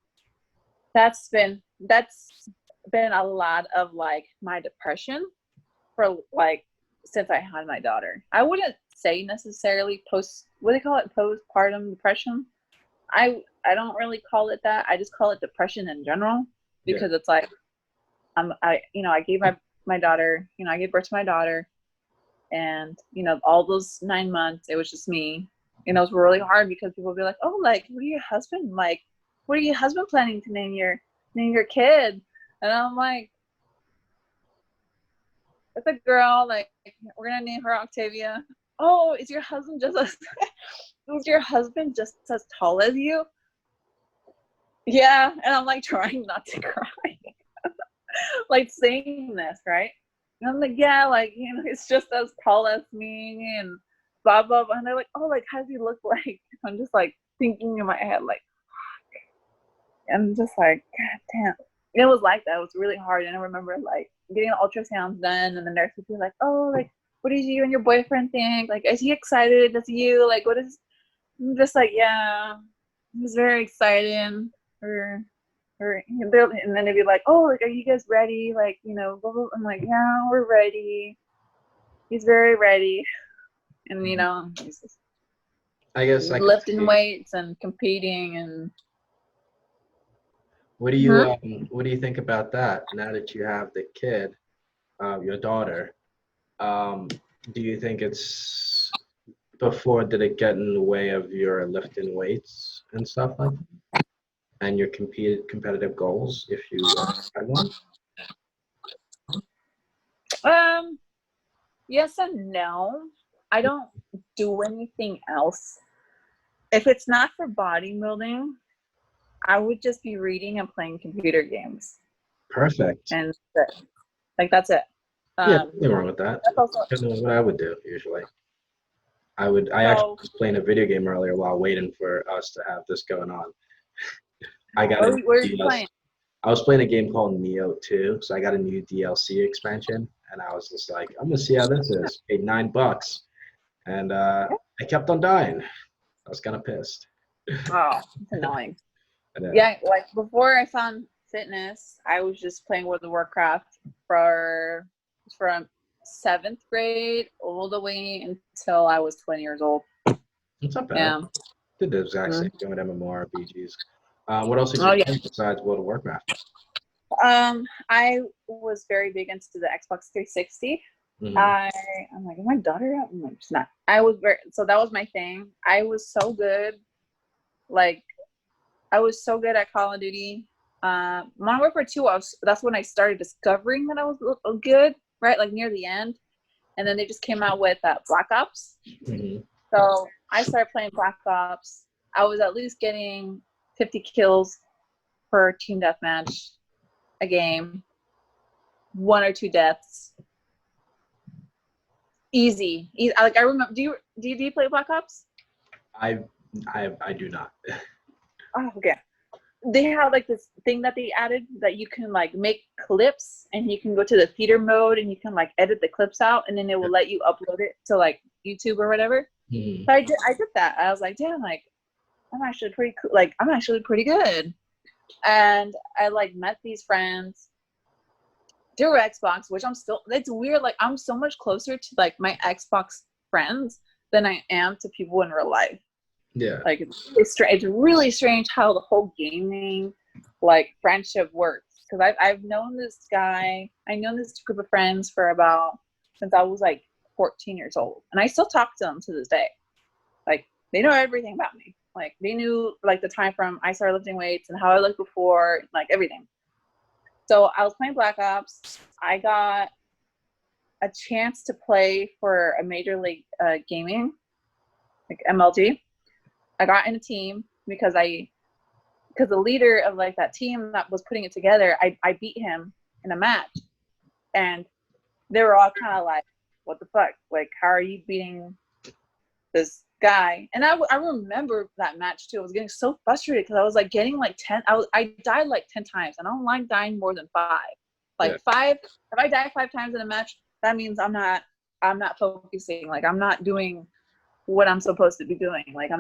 that's been a lot of like my depression for like, since I had my daughter. I wouldn't say necessarily postpartum depression. I don't really call it that. I just call it depression in general, because it's like, I gave my daughter, I gave birth to my daughter, and all those 9 months it was just me. It was really hard, because people would be like, oh, like, what are your husband planning to name your kid? And I'm like, it's a girl, like, we're gonna name her Octavia. Oh, is your husband just as tall as you? Yeah. And I'm like trying not to cry. Like, saying this, right? And I'm like, yeah, like, it's just as tall as me, and blah blah blah. And they're like, oh, like, how does he look like? I'm just like thinking in my head, like, fuck. And I'm just like, god damn. It was like that. It was really hard. And I remember like getting the ultrasounds done, and the nurse would be like, oh, like, what did you and your boyfriend think? Like, is he excited? Does you, like, what is? I'm just like, yeah, he was very excited. And then they'd be like, oh, like, are you guys ready? Like, blah, blah. I'm like, yeah, we're ready. He's very ready. And he's just, I guess lifting weights and competing. And what do you think about that now that you have the kid, your daughter? Do you think did it get in the way of your lifting weights and stuff like that, and your competitive goals, if you had one? Yes and no. I don't do anything else. If it's not for bodybuilding, I would just be reading and playing computer games. Perfect. And that's it. Yeah, Um, nothing wrong with that. that's also That's kind of what I would do usually. I actually so. was playing a video game earlier while waiting for us to have this going on. I got What a were, what were you DLC. playing? I was playing a game called Neo 2, so I got a new DLC expansion, and I was just like, I'm gonna see how this is. Paid $9, and I kept on dying. I was kind of pissed. Oh, it's annoying. And, Yeah, like before I found fitness, I was just playing World of Warcraft for from seventh grade all the way until I was 20 years old. it's not bad. Yeah. Did the exact same Mhm. thing with MMORPGs. What else did Oh you yeah. play besides World of Warcraft? I was very big into the Xbox 360. Hmm. I'm like, is my daughter out? I'm like, she's not. I was very so that was my thing. I was so good. Like I was so good at Call of Duty. Modern Warfare 2, that's when I started discovering that I was good, right? Like near the end. And then they just came out with Black Ops. Hmm. So I started playing Black Ops. I was at least getting 50 kills per team deathmatch a game, one or two deaths. Easy. Like I remember. Do you play Black Ops? I, I do not. Oh, okay. They have like this thing that they added that you can like make clips and you can go to the theater mode and you can like edit the clips out and then it will let you upload it to like YouTube or whatever. Hmm. So I did that. I was like, damn, like I'm actually pretty cool. Like I'm actually pretty good. And I like met these friends through Xbox, which it's weird. Like I'm so much closer to like my Xbox friends than I am to people in real life. Yeah. Like it's really strange how the whole gaming like friendship works. Because I've known this guy, I've known this group of friends for about since I was like 14 years old, and I still talk to them to this day. Like they know everything about me. Like they knew like the time from I started lifting weights and how I looked before, like everything. So I was playing Black Ops. I got a chance to play for a major league gaming, like MLG. I got in a team because the leader of like that team that was putting it together, I beat him in a match, and they were all kind of like, "What the fuck? Like, how are you beating this guy?" And I remember that match too. I was getting so frustrated because I was like getting like 10. I died like 10 times, and I don't like dying more than 5. Yeah. Like 5, if I die 5 times in a match, that means I'm not focusing. Like I'm not doing what I'm supposed to be doing. Like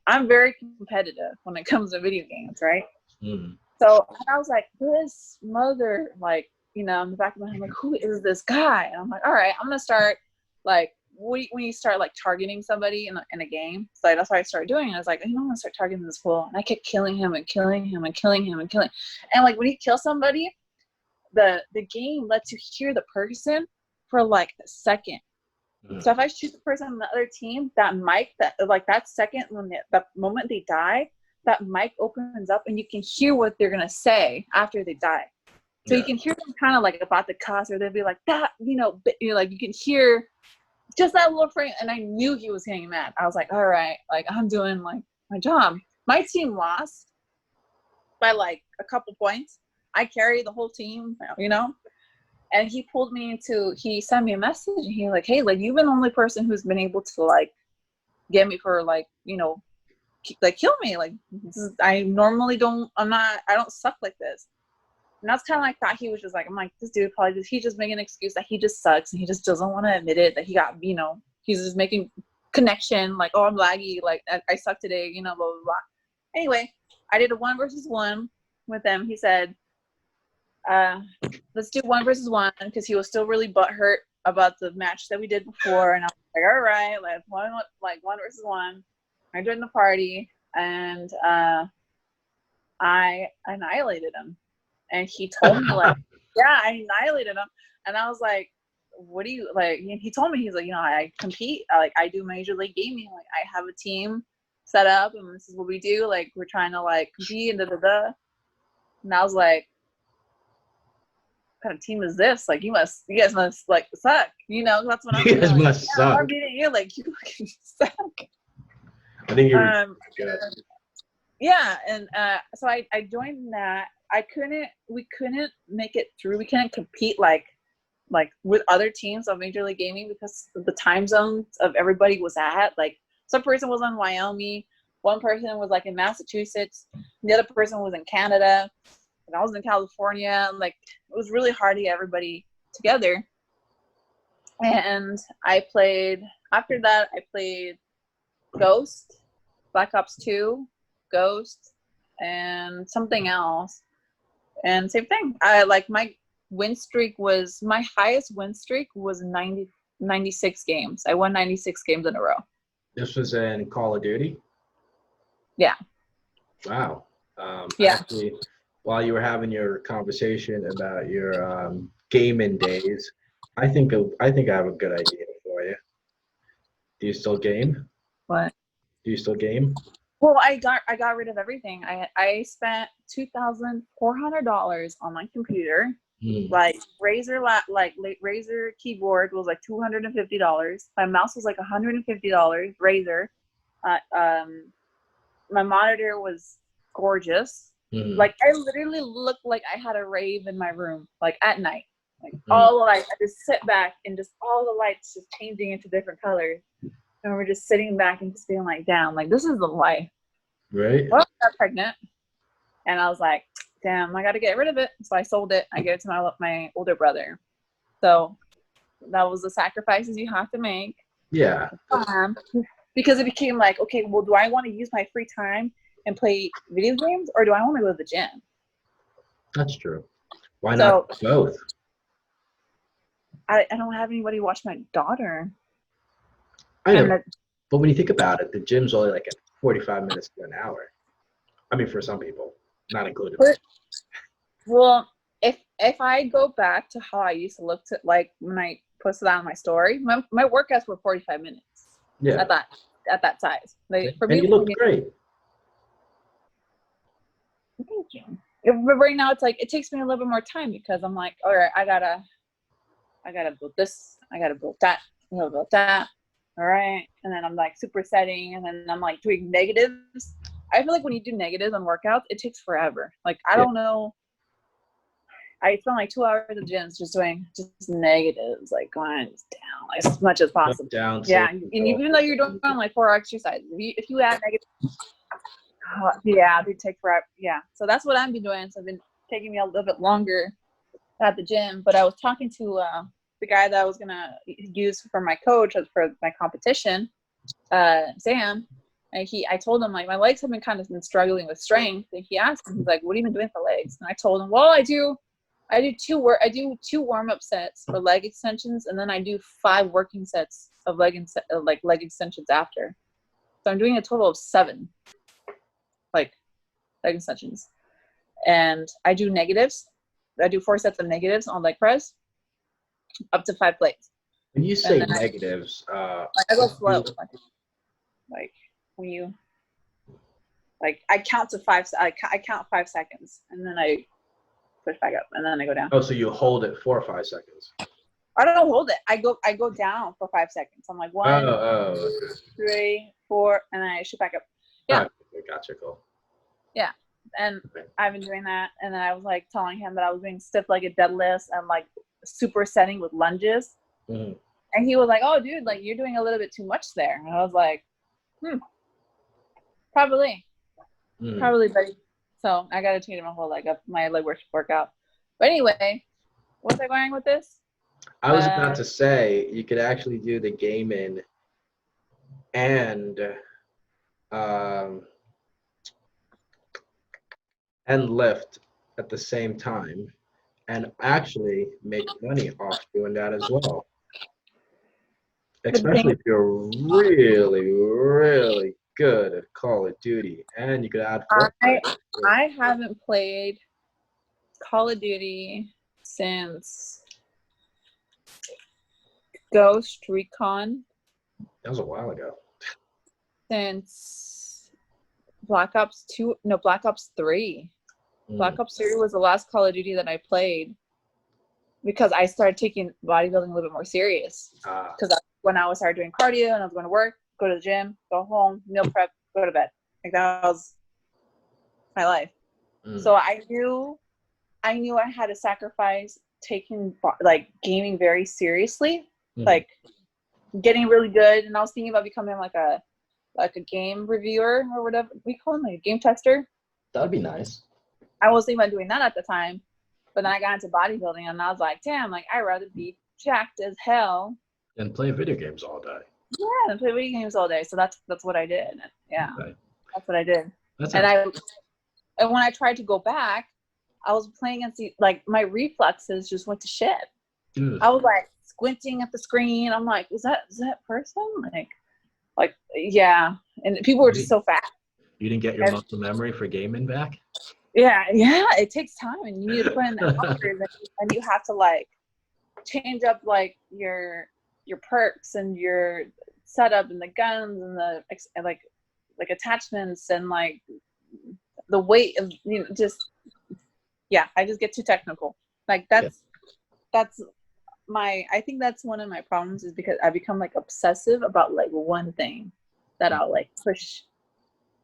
I'm very competitive when it comes to video games, right? Mm. So I was like, this mother, like, in the back of my head, I'm like, who is this guy? And I'm like, all right, I'm gonna start like when you start like targeting somebody in a game. So that's what I started doing. I was like, I'm gonna start targeting this fool, and I kept killing him and killing him and killing him and killing. And like when you kill somebody, the game lets you hear the person for like a second. So Mm. if I shoot the person on the other team, that mic, that second when the moment they die, that mic opens up and you can hear what they're gonna say after they die. So you Yeah. can hear them kind of like about the cuss, or they'll be like that, but you're like you can hear just that little frame. And I knew he was getting mad. I was like, all right, like I'm doing like my job. My team lost by like a couple points. I carried the whole team. And he sent me a message and he like, hey, like you've been the only person who's been able to like get me for like, like kill me. Like I normally I don't suck like this. And that's kind of like thought he was just like, I'm like, this dude he's just making an excuse that he just sucks and he just doesn't want to admit it that he got, he's just making connection like, oh, I'm laggy, like I suck today, blah, blah, blah. Anyway, I did a 1v1 with him. He said, let's do 1v1 because he was still really butthurt about the match that we did before. And I was like, all right, let's 1v1. I joined the party and I annihilated him. And he told me like, yeah, I annihilated him. And I was like, what do you like? He told me, he's like, I compete. I do major league gaming. Like I have a team set up and this is what we do. Like we're trying to like compete and da. And I was like, what kind of team is this? Like you guys must like suck. That's what I'm You feeling. guys Like, must yeah, suck. I'm beating you. Like you fucking suck. I think you were good. Yeah, and so I joined that. We couldn't make it through. We couldn't compete like like with other teams of Major League Gaming because the time zones of everybody was at. Like some person was in Wyoming, one person was like in Massachusetts, the other person was in Canada, and I was in California. And like it was really hard to get everybody together. And I played after that. I played Ghost, Black Ops 2, Ghost, and something else. And same thing. I like my highest win streak was 96 games. I won 96 games in a row. This was in Call of Duty? Yeah. Wow. Yeah. Actually, while you were having your conversation about your gaming days, I think I have a good idea for you. Do you still game? What? Do you still game? Well, I got rid of everything. I spent $2,400 on my computer. Like Razer keyboard was like $250. My mouse was like $150. Razer. My monitor was gorgeous. Like I literally looked like I had a rave in my room, like at night. Like all the lights, I just sit back and just all the lights just changing into different colors. And we're just sitting back and just being like, damn, like this is the life. Right. Well, I got pregnant. And I was like, damn, I got to get rid of it. So I sold it. I gave it to my older brother. So that was the sacrifices you have to make. Yeah. Because it became like, okay, well, do I want to use my free time and play video games or do I want to go to the gym? That's true. Why not both? I don't have anybody watch my daughter. I know. But when you think about it, the gym's only like 45 minutes to an hour. I mean, for some people, not included. Well, if I go back to how I used to look to like when I posted that on my story, my workouts were 45 minutes. Yeah. At that size. Like for and me, you look great. Thank you. But right now, it's like it takes me a little bit more time because I'm like, all right, I gotta build this, I gotta build that, I gotta build that. All right, and then I'm like supersetting, and then I'm like doing negatives. I feel like when you do negatives on workouts, it takes forever. Like I don't know. I spend like 2 hours at the gym just doing just negatives, like going down as much as possible. Down, yeah, and even though you're doing like 4 exercises, if you add negatives, yeah, they take forever. Yeah, so that's what I've been doing. So it's been taking me a little bit longer at the gym. But I was talking to the guy that I was gonna use for my coach for my competition, Sam. And I told him like my legs have been kind of struggling with strength. And he asked me, he's like, "What have you been doing for legs?" And I told him, "Well, I do two warm-up sets for leg extensions, and then I do 5 working sets of leg extensions after. So I'm doing a total of 7 like leg extensions, and I do negatives. I do 4 sets of negatives on leg press, up to 5 plates. When you say negatives, I go slow. Like when you I count to 5. I count 5 seconds, and then I push back up, and then I go down. Oh, so you hold it 4 or 5 seconds? I don't hold it. I go down for 5 seconds. I'm like 1, okay. 3, 4, and then I shoot back up. Yeah. Oh, gotcha. Cool. Yeah, and I've been doing that, and then I was like telling him that I was doing stiff-legged deadlifts and like supersetting with lunges, and he was like, "Oh, dude, like you're doing a little bit too much there." And I was like, probably, buddy. So I got to change my whole my leg workout. But anyway, where was I going with this? I was about to say you could actually do the gaming and lift at the same time, and actually make money off doing that as well. Especially if you're really, really good at Call of Duty, and you could add. I haven't played Call of Duty since Ghost Recon. That was a while ago. Since Black Ops 2, no, Black Ops 3. Black Ops 3 was the last Call of Duty that I played because I started taking bodybuilding a little bit more serious. Because when I started doing cardio and I was going to work, go to the gym, go home, meal prep, go to bed. Like that was my life. So I knew I had to sacrifice taking like gaming very seriously, Mhm. like getting really good. And I was thinking about becoming like a game reviewer or whatever we call them, like a game tester. That'd be nice. I was thinking about doing that at the time, but then I got into bodybuilding and I was like, damn, like I'd rather be jacked as hell. And play video games all day. Yeah, and play video games all day. So that's what I did. Yeah, Okay. that's what I did. That's And when I tried to go back, I was playing against like my reflexes just went to shit. I was like squinting at the screen. I'm like, is that person? Like yeah. And people were just so fast. You didn't get your muscle memory for gaming back? Yeah, it takes time, and you need to put in the hours, and you have to like change up like your perks and your setup and the guns and the like attachments and like the weight of, you know, just I just get too technical. Like that's I think that's one of my problems, is because I become like obsessive about like one thing that I'll like push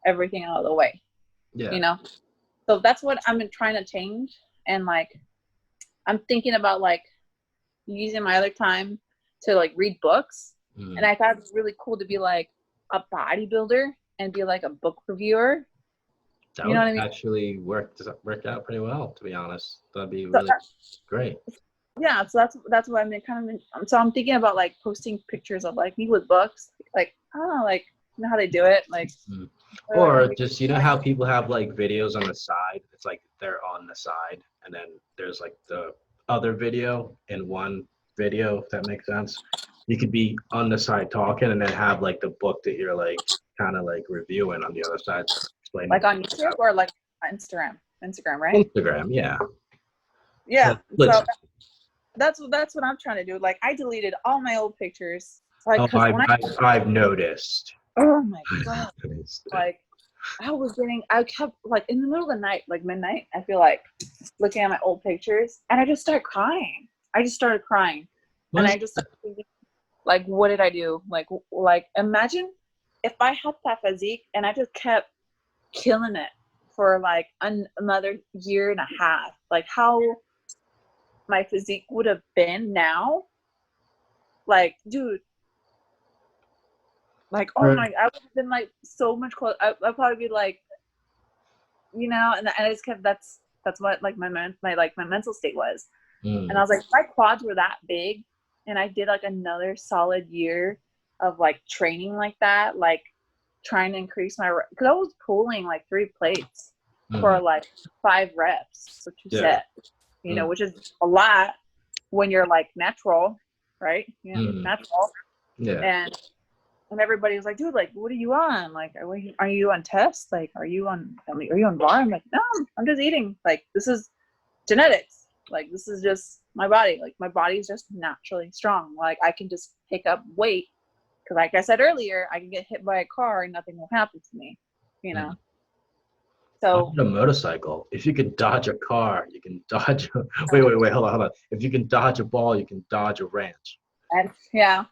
everything out of the way. Yeah. You know? So that's what I'm trying to change. And like I'm thinking about like using my other time to like read books. And I thought it was really cool to be like a bodybuilder and be like a book reviewer. That you know would what I mean? actually work out pretty well, to be honest. That'd be really great. Yeah, so that's what I'm kind of. So I'm thinking about like posting pictures of like me with books, like like you know how they do it, like. Or just, you know how people have like videos on the side? It's like they're on the side, and then there's like the other video in one video, if that makes sense. You could be on the side talking, and then have like the book that you're like kind of like reviewing on the other side, explaining. Like on YouTube or like Instagram, right? Instagram, yeah. Yeah. So that's what I'm trying to do. Like I deleted all my old pictures. Like, I've noticed. Oh my god! Like I kept like in the middle of the night, like midnight. I feel like looking at my old pictures, and I just started crying. And I just started thinking, like, what did I do? Like imagine if I had that physique and I just kept killing it for like another year and a half. Like how my physique would have been now. Like, dude. Like, oh my, I would have been like so much closer. I'd probably be like, you know, and I just kept, that's what like my mental state was. And I was like, my quads were that big, and I did like another solid year of like training like that, like trying to increase my, because I was pulling like 3 plates for like 5 reps for 2 sets, you know, which is a lot when you're like natural, right? You know, natural. Yeah. And everybody was like, dude, like, what are you on? Like, are you on test? Like, are you on bar? I'm like, no, I'm just eating. Like, this is genetics. Like, this is just my body. Like, my body's just naturally strong. Like, I can just pick up weight. Because like I said earlier, I can get hit by a car and nothing will happen to me, you know? So. A motorcycle. If you can dodge a car, you can dodge wait, hold on. If you can dodge a ball, you can dodge a ranch. Yeah.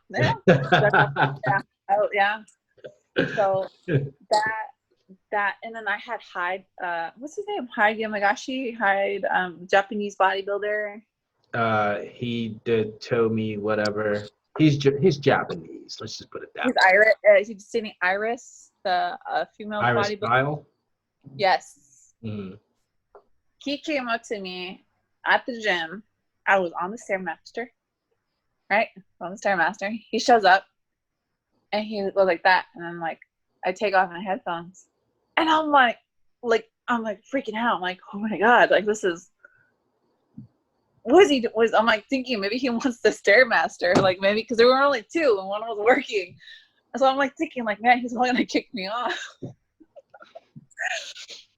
Oh yeah. So that and then I had Hyde, what's his name? Hyde Yamagashi, Japanese bodybuilder. He did Tomi whatever. He's Japanese. Let's just put it that way. He's sitting Iris, the female bodybuilder. Style? Yes. Mm. He came up to me at the gym. I was on the Stairmaster. Right? On the Stairmaster. He shows up. And he was like that, and I'm like, I take off my headphones, and I'm like freaking out. I'm like, oh my god, like this is. What is he? I'm like thinking maybe he wants the Stairmaster, like maybe because there were only 2 and one was working, so I'm like thinking like, man, he's only gonna kick me off.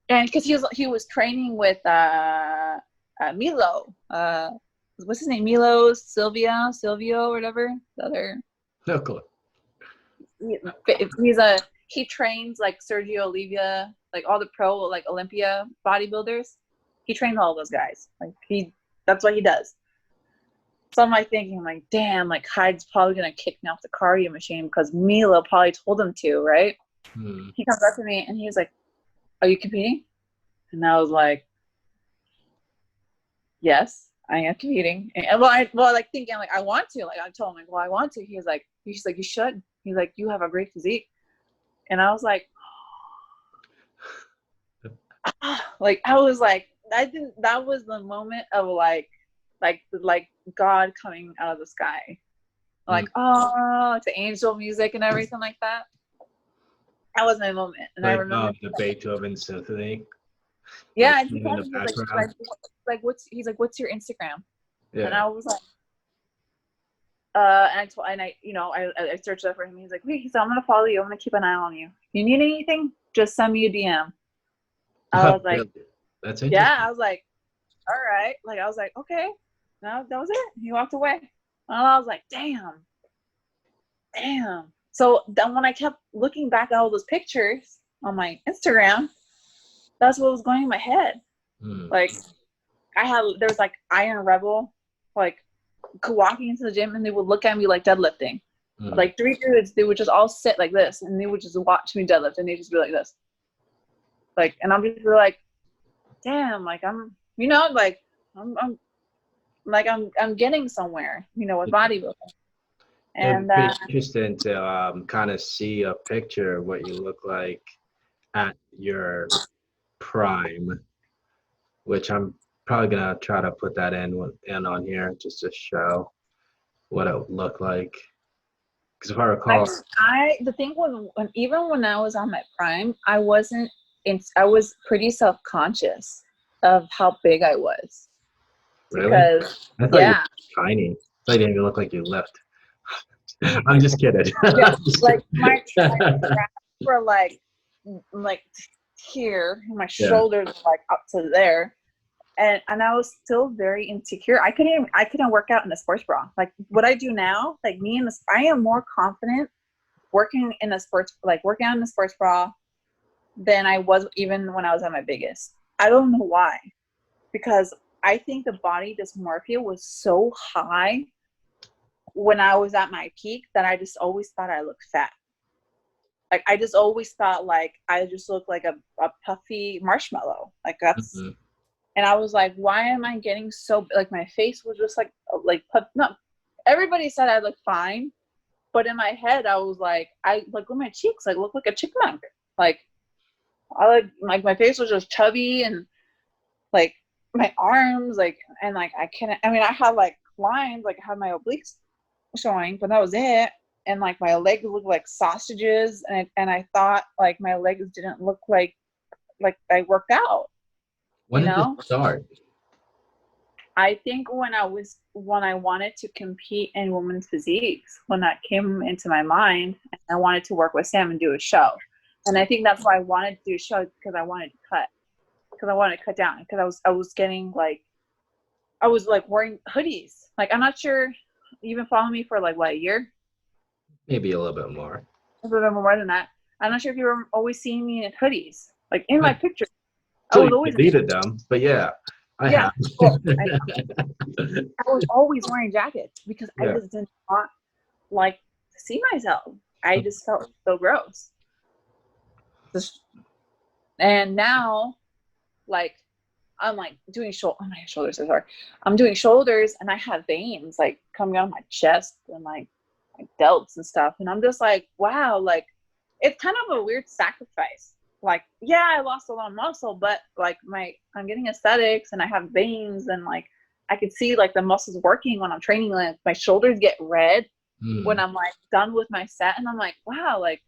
And because he was training with Milo, what's his name? Milo, Silvio, or whatever. The other. No clue. He trains like Sergio Oliva, like all the pro like Olympia bodybuilders. He trains all those guys. Like that's what he does. So I'm like thinking, like, damn, like Hyde's probably gonna kick me off the cardio machine because Milo probably told him to, right? He comes up to me and he was like, "Are you competing?" And I was like, "Yes." I am commuting. And well, like thinking like I want to. Like I told him like, well, I want to. He's like, you should. He's like, you have a great physique. And I was like I was like, I didn't. That was the moment of like God coming out of the sky. Like, oh, it's angel music and everything like that. That was my moment. And I Like remember the Beethoven symphony, like yeah, and he in told the me background. what's your Instagram? And Yeah. I was like, and I I searched up for him. He's like, wait, so I'm gonna follow you. I'm gonna keep an eye on you. If you need anything, just send me a DM. I was like, Really? That's yeah. interesting. I was like, all right. Like I was like, okay. No, that was it. He walked away. And I was like, damn. So then when I kept looking back at all those pictures on my Instagram, that's what was going in my head. Mm. Like there was like Iron Rebel, like walking into the gym and they would look at me like deadlifting. Mm. Like 3 dudes, they would just all sit like this and they would just watch me deadlift and they just be like this. Like, and I'm just like, damn, like I'm, like I'm getting somewhere, with bodybuilding. It'd be And pretty interesting to kind of see a picture of what you look like at your prime, which I'm probably gonna try to put that in on here just to show what it would look like. Because if I recall, the thing when even when I was on my prime, I wasn't I was pretty self-conscious of how big I was really, because I thought you yeah. were tiny. I thought you didn't even look like you lift. I'm just kidding. Yeah, I'm just like kidding. my traps were like here, my Yeah. shoulders were like up to there, and I was still very insecure. I couldn't work out in a sports bra. Like what I do now, like I am more confident working in a working out in a sports bra than I was even when I was at my biggest. I don't know why, because I think the body dysmorphia was so high when I was at my peak that I just always thought I looked fat. Like I just always thought like I just looked like a puffy marshmallow. Like that's Mm-hmm. and I was like, why am I getting so like my face was just like no. Everybody said I looked fine, but in my head I was like look at my cheeks, like look like a chipmunk. Like like my face was just chubby and like my arms and I can't. I mean I had like lines, like I had my obliques showing, but that was it. And like my legs looked like sausages, and I thought like my legs didn't look like I worked out. When did this start? I think when I wanted to compete in women's physiques, when that came into my mind, and I wanted to work with Sam and do a show. And I think that's why I wanted to do a show, because I wanted to cut down, because I was getting like I was like wearing hoodies. Like I'm not sure you've been following me for like what, a year? Maybe a little bit more. A little bit more than that. I'm not sure if you were always seeing me in hoodies. Like in my pictures, I Till was you always deleted them, but yeah, I yeah. have. Well, I was always wearing jackets because I Yeah. just did not like to see myself. I just felt so gross. And now, like I'm like doing oh my shoulders are hard. I'm doing shoulders and I have veins like coming out of my chest and like my delts and stuff. And I'm just like, wow, like it's kind of a weird sacrifice. Like, yeah, I lost a lot of muscle, but like I'm getting aesthetics and I have veins and like I can see like the muscles working when I'm training. Like my shoulders get red when I'm like done with my set, and I'm like, wow, like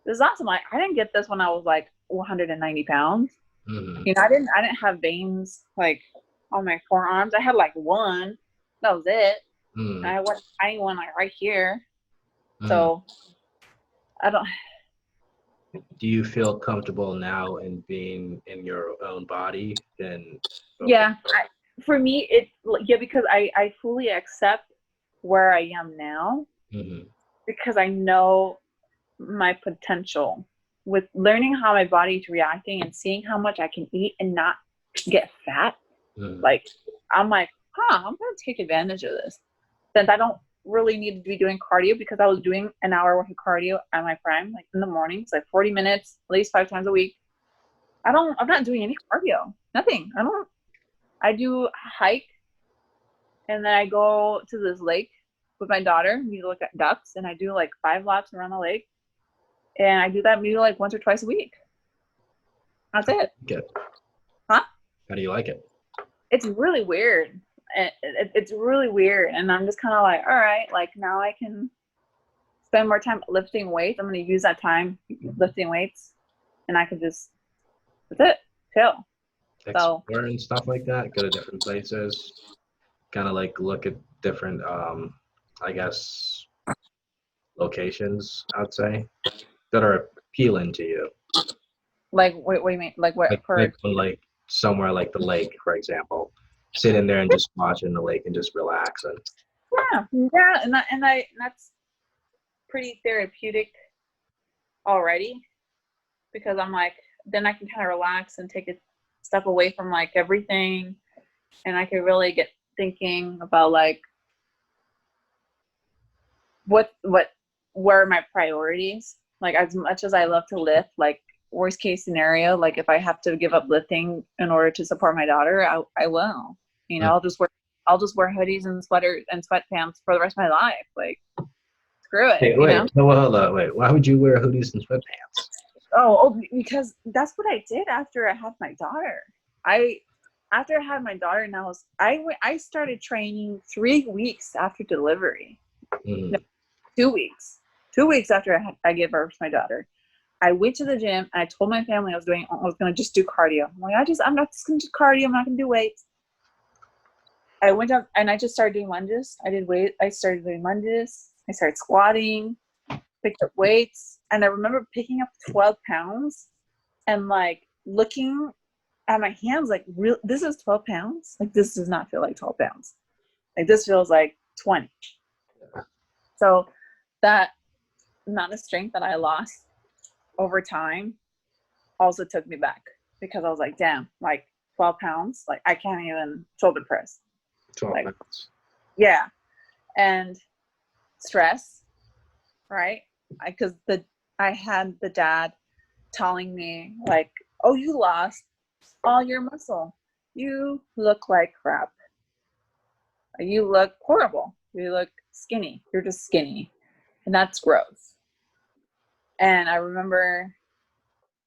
this is awesome. Like I didn't get this when I was like 190 pounds. Mm-hmm. I didn't have veins like on my forearms. I had like one. That was it. Mm-hmm. I had one tiny one like right here. Mm-hmm. So I don't. Do you feel comfortable now in being in your own body? And Yeah, for me, because I fully accept where I am now, mm-hmm. because I know my potential with learning how my body is reacting and seeing how much I can eat and not get fat. Mm-hmm. Like I'm like, I'm gonna take advantage of this. Since I don't really need to be doing cardio, because I was doing an hour worth of cardio at my prime, like in the mornings, like 40 minutes, at least 5 times a week. I'm not doing any cardio. Nothing. I do hike and then I go to this lake with my daughter. We look at ducks, and I do like 5 laps around the lake, and I do that maybe like once or twice a week. That's it. Good. Huh? How do you like it? It's really weird. It's really weird, and I'm just kind of like, all right, like now I can spend more time lifting weights. I'm going to use that time lifting weights, and I can just, that's it, chill. So Explore and stuff like that. Go to different places. Kind of like look at different, I guess, locations. I'd say that are appealing to you. like, what do you mean? Like what Like for? like somewhere like the lake, for example. Sit in there and just watch in the lake and just relax. And Yeah, and that's pretty therapeutic already, because I'm like, then I can kind of relax and take a step away from like everything, and I can really get thinking about like what where are my priorities. Like, as much as I love to lift, like worst case scenario, like if I have to give up lifting in order to support my daughter, I will. You know, I'll just wear hoodies and sweaters and sweatpants for the rest of my life. Like, screw it, you know. no, hold on, wait. Why would you wear hoodies and sweatpants? Because that's what I did after I had my daughter. I After I had my daughter, and I started training 3 weeks after delivery. Mm. No, 2 weeks. 2 weeks after I gave birth to my daughter, I went to the gym and I told my family I was going to just do cardio. I'm like, I'm not just going to do cardio. I'm not going to do weights. I went up and I just started doing lunges. I started doing lunges. I started squatting, picked up weights, and I remember picking up 12 pounds and like looking at my hands like, real, this is 12 pounds? Like, this does not feel like 12 pounds. Like, this feels like 20. So that amount of strength that I lost over time also took me back, because I was like, damn, like 12 pounds, like I can't even shoulder press. 12 Like, minutes. yeah. And stress, right? Because I had the dad telling me like, oh, you lost all your muscle. You look like crap. You look horrible. You look skinny. You're just skinny. And that's gross. And I remember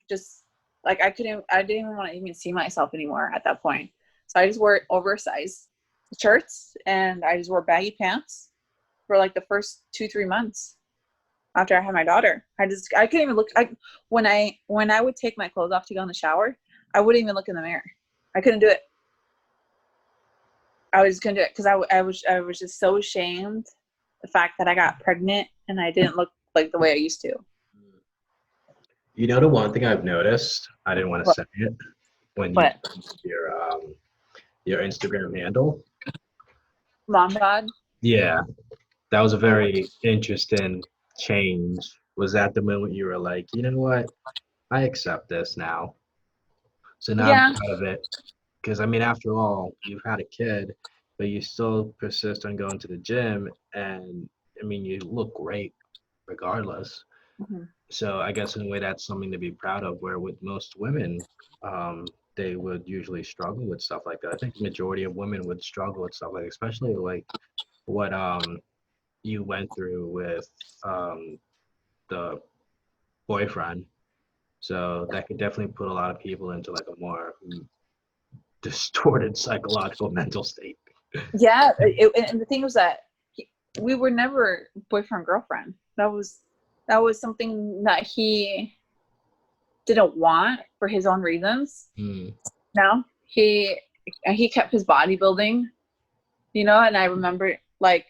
just like I didn't even want to even see myself anymore at that point. So I just wore oversized shirts and I just wore baggy pants for like the first 2-3 months after I had my daughter. I couldn't even look. When I would take my clothes off to go in the shower, I wouldn't even look in the mirror. I couldn't do it. I just couldn't do it because I was just so ashamed the fact that I got pregnant and I didn't look like the way I used to. You know, the one thing I've noticed, I didn't want to But, say it, when you but changed your Instagram handle. mom bod. Yeah, that was a very interesting change. Was that the moment you were like, you know what? I accept this now. So now I'm Yeah. proud of it. Because I mean, after all, you've had a kid, but you still persist on going to the gym, and I mean, you look great regardless. Mhm. So I guess in a way that's something to be proud of. Where with most women, they would usually struggle with stuff like that. I think the majority of women would struggle with stuff like, especially like what you went through with the boyfriend. So that could definitely put a lot of people into like a more distorted psychological mental state. Yeah. And the thing was that we were never boyfriend girlfriend. That was something that he didn't want for his own reasons. Mm. No, he kept his bodybuilding, you know. And I remember like,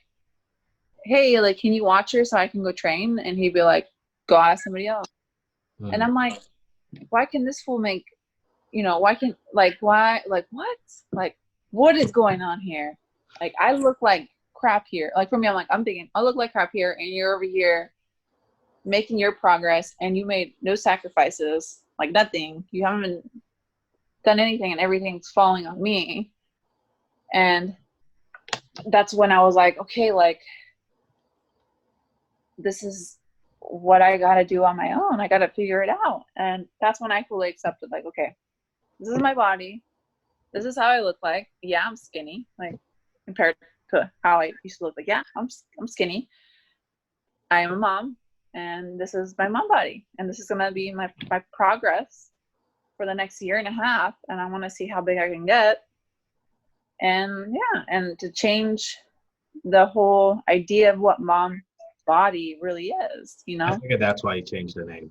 hey, like, can you watch her so I can go train? And he'd be like, go ask somebody else. And Mm. I'm like, why can this fool make, you know, why can, like, why, like, what? Like, what is going on here? Like, I look like crap here. Like, for me, I'm thinking, I look like crap here, and you're over here making your progress, and you made no sacrifices, like nothing. You haven't done anything, and everything's falling on me. And that's when I was like, okay, like, this is what I got to do on my own. I got to figure it out. And that's when I fully accepted, like, okay, this is my body. This is how I look like. Yeah, I'm skinny, like compared to how I used to look. Like, yeah, I'm skinny. I am a mom, and this is my mom body, and this is gonna be my progress for the next year and a half, and I want to see how big I can get. And yeah, and to change the whole idea of what mom body really is, you I know? figured that's why you changed the name.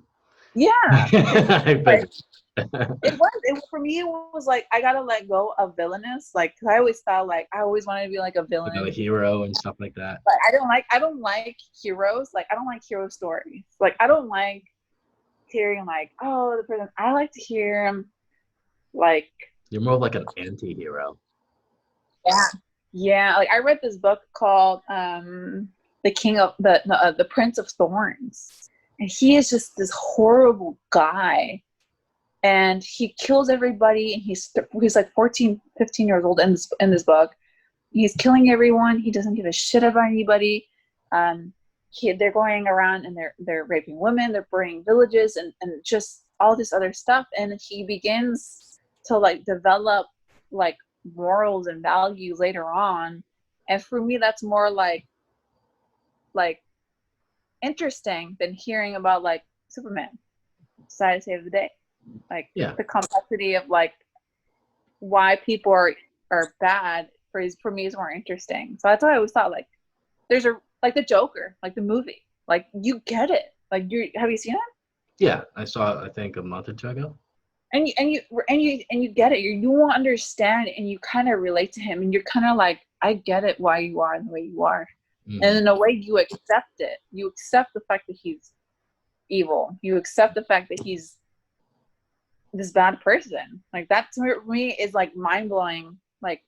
Yeah, because I like, figured. it for me, it was like I gotta let go of villainous. Like, 'cause I always felt like I always wanted to be like a You know, a villain. hero and stuff like that. But I don't like heroes. Like, I don't like hero stories. Like, I don't like hearing like, oh, the person. I like to hear them like, You're more of like an anti-hero. yeah, yeah. Like, I read this book called the King of the Prince of Thorns, and he is just this horrible guy, and he kills everybody, and he's like 14, 15 years old in this book. He's killing everyone. He doesn't give a shit about anybody. Um, they're going around and they're raping women. They're burning villages and just all this other stuff. And he begins to like develop like morals and values later on. And for me, that's more like interesting than hearing about like Superman, decided to save the day. Like Yeah. the complexity of like why people are bad for me is more interesting. So that's why I always thought like there's a like the Joker, like the movie. Like you get it. Like have you seen it? Yeah, I saw it I think a month or two ago. And you get it. You won't understand and you kind of relate to him and you're kind of like, I get it why you are the way you are. Mm-hmm. And in a way you accept it. You accept the fact that he's evil. You accept the fact that he's this bad person. Like that to me is like mind blowing, like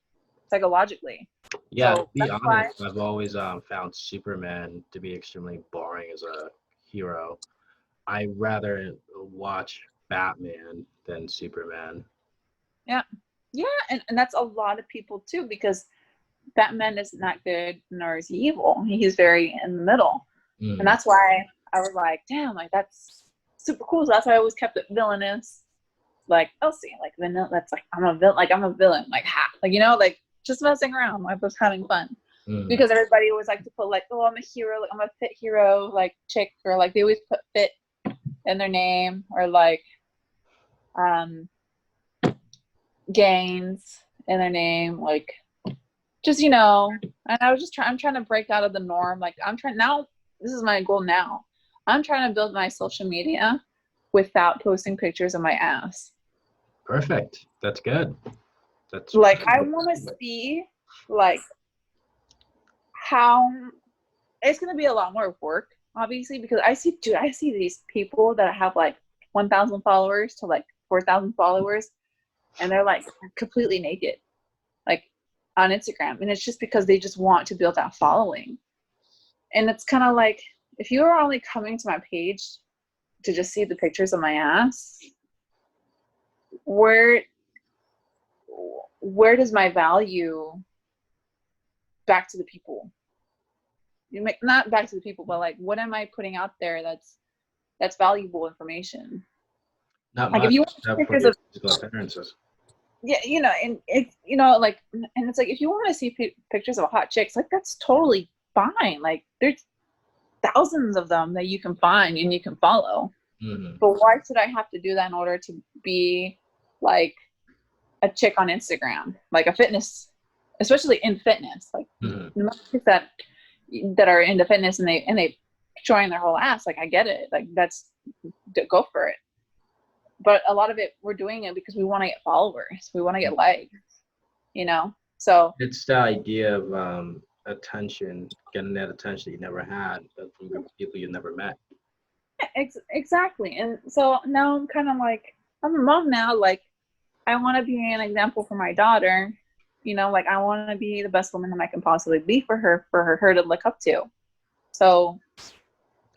psychologically. Yeah, So to be that's why honest, I've always found Superman to be extremely boring as a hero. I rather watch Batman than Superman. yeah. Yeah, and that's a lot of people too, because Batman is not good nor is he evil. He's very in the middle. Mm. And that's why I was like, damn, like that's super cool. So that's why I always kept it villainous. Like Elsie, like vanilla. That's like I'm a villain, like ha, like you know, like just messing around. Like was having fun because everybody always like to put like, oh, I'm a hero, like I'm a fit hero, like chick, or like they always put fit in their name, or like gains in their name, like just you know. And I was just I'm trying to break out of the norm. Like I'm trying now. This is my goal now. I'm trying to build my social media without posting pictures of my ass. Perfect. That's good. That's like I want to see like how it's going to be a lot more work, obviously, because I see these people that have like 1,000 followers to like 4,000 followers, and they're like completely naked, like on Instagram, and it's just because they just want to build that following. And it's kind of like, if you are only coming to my page to just see the pictures of my ass, where does my value back to the people? Not back to the people, but like, what am I putting out there that's valuable information? not Like much if you want except for pictures your of, physical appearances. yeah, you know, and it's, you know, like, and it's like, if you want to see pictures of hot chicks, like that's totally fine. Like there's thousands of them that you can find and you can follow. Mm-hmm. But why should I have to do that in order to be like a chick on Instagram, like a fitness, especially in fitness, like the chicks that are into fitness and they showing their whole ass, like I get it, like that's go for it. But a lot of it, we're doing it because we want to get followers, we want to get likes, you know. So It's the idea of attention, getting that attention you never had from group of people you never met. exactly. And so now I'm kind of like, I'm a mom now, like I want to be an example for my daughter, you know, like I want to be the best woman that I can possibly be for her to look up to. So,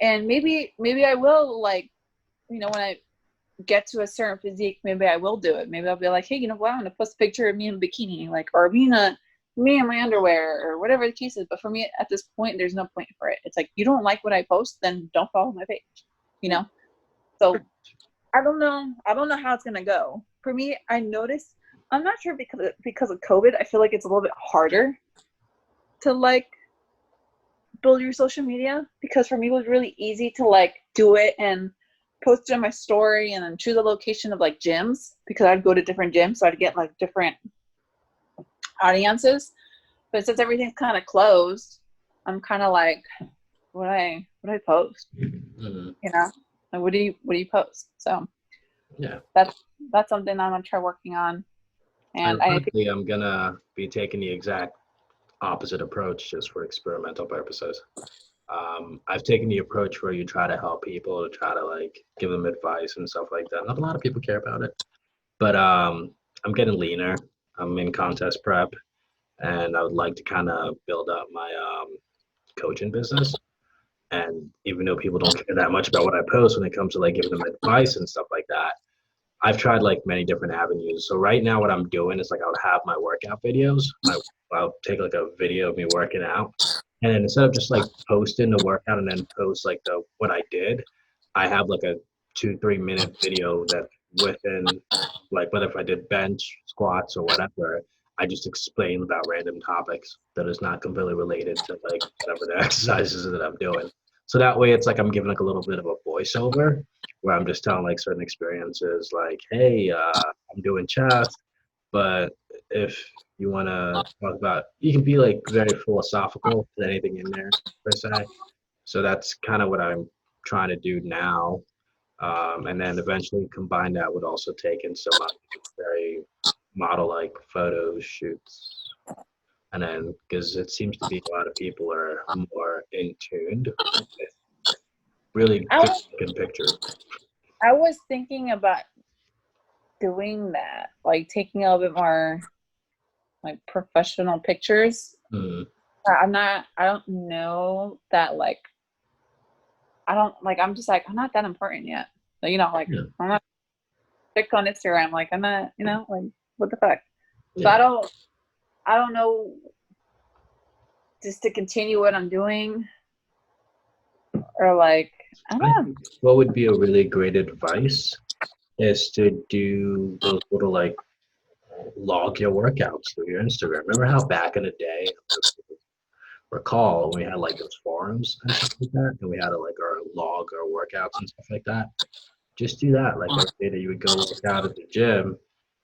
and maybe I will, like, you know, when I get to a certain physique, maybe I will do it. Maybe I'll be like, hey, you know what, I'm gonna post a picture of me in a bikini, like, or me in my underwear, or whatever the case is. But for me, at this point, there's no point for it. It's like, you don't like what I post, then don't follow my page, you know. So I don't know how it's gonna go. For me, I noticed, I'm not sure, because of COVID, I feel like it's a little bit harder to like build your social media, because for me it was really easy to like do it and post it on my story and then choose a location of like gyms, because I'd go to different gyms, so I'd get like different audiences. But since everything's kind of closed, I'm kind of like, what do I post? Mm-hmm. You know, like what do you post? So Yeah. that's something I'm gonna try working on. And I think, Ironically, I'm gonna be taking the exact opposite approach just for experimental purposes. I've taken the approach where you try to help people, to try to like give them advice and stuff like that. Not a lot of people care about it, but I'm getting leaner. I'm in contest prep, and I would like to kind of build up my coaching business. And even though people don't care that much about what I post when it comes to like giving them advice and stuff like that, I've tried like many different avenues. So right now, what I'm doing is like I would have my workout videos. I'll take like a video of me working out, and then instead of just like posting the workout and then post like the what I did, I have like a 2 3 minute video that within like whether if I did bench, squats, or whatever, I just explain about random topics that is not completely related to like whatever the exercises that I'm doing. So that way, it's like I'm giving like a little bit of a voiceover where I'm just telling like certain experiences, like, hey, I'm doing chest, but if you want to talk about, you can be like very philosophical with anything in there per se. So that's kind of what I'm trying to do now, and then eventually combine that with also taking some very model-like photo shoots, and then because it seems to be a lot of people are more in tuned with really I good was, looking pictures. I was thinking about doing that, like taking a little bit more like professional pictures. Mm, I don't know that like, I don't like, I'm just like, I'm not that important yet. So, like yeah, I'm not thick on Instagram. Like I'm not, like what the fuck? So yeah. I don't know, just to continue what I'm doing, or like, I don't I know. think what would be a really great advice is to do those little like log your workouts through your Instagram. Remember how back in the day, recall we had like those forums and stuff like that, and we had to like our log our workouts and stuff like that. Just do that. Like every day that you would go work out at the gym,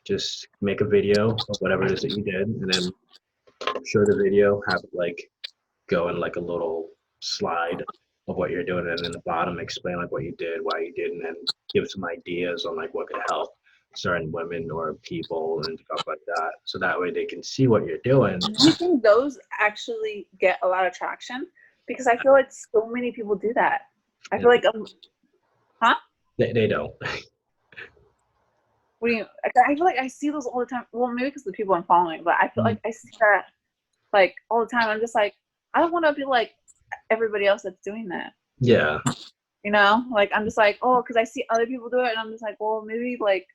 just make a video of whatever it is that you did, and then show the video, have it like go in like a little slide of what you're doing, and in the bottom explain like what you did, why you did, and then give some ideas on like what could help certain women or people and stuff like that. So that way they can see what you're doing. Do you think those actually get a lot of traction? Because I feel like so many people do that. I feel like, huh? They don't. What do you? I feel like I see those all the time. Well, maybe because of the people I'm following, but I feel like I see that like all the time. I'm just like, I don't want to be like everybody else that's doing that. Yeah. Like I'm just like, oh, because I see other people do it, and I'm just like, well, maybe like,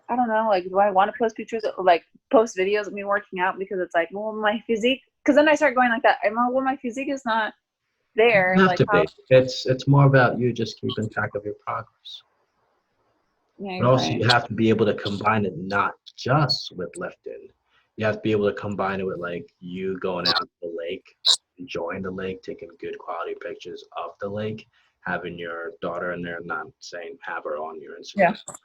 I don't know, like, do I want to post pictures or like post videos of me working out, because it's like, well, my physique. Because then I start going like that. Well, my physique is not there. Have Like to how? be. It's more about you just keeping track of your progress. Yeah, But you're also right. you have to be able to combine it not just with lifting. You have to be able to combine it with like you going out to the lake, enjoying the lake, taking good quality pictures of the lake, having your daughter in there, not saying have her on your Yeah. Instagram.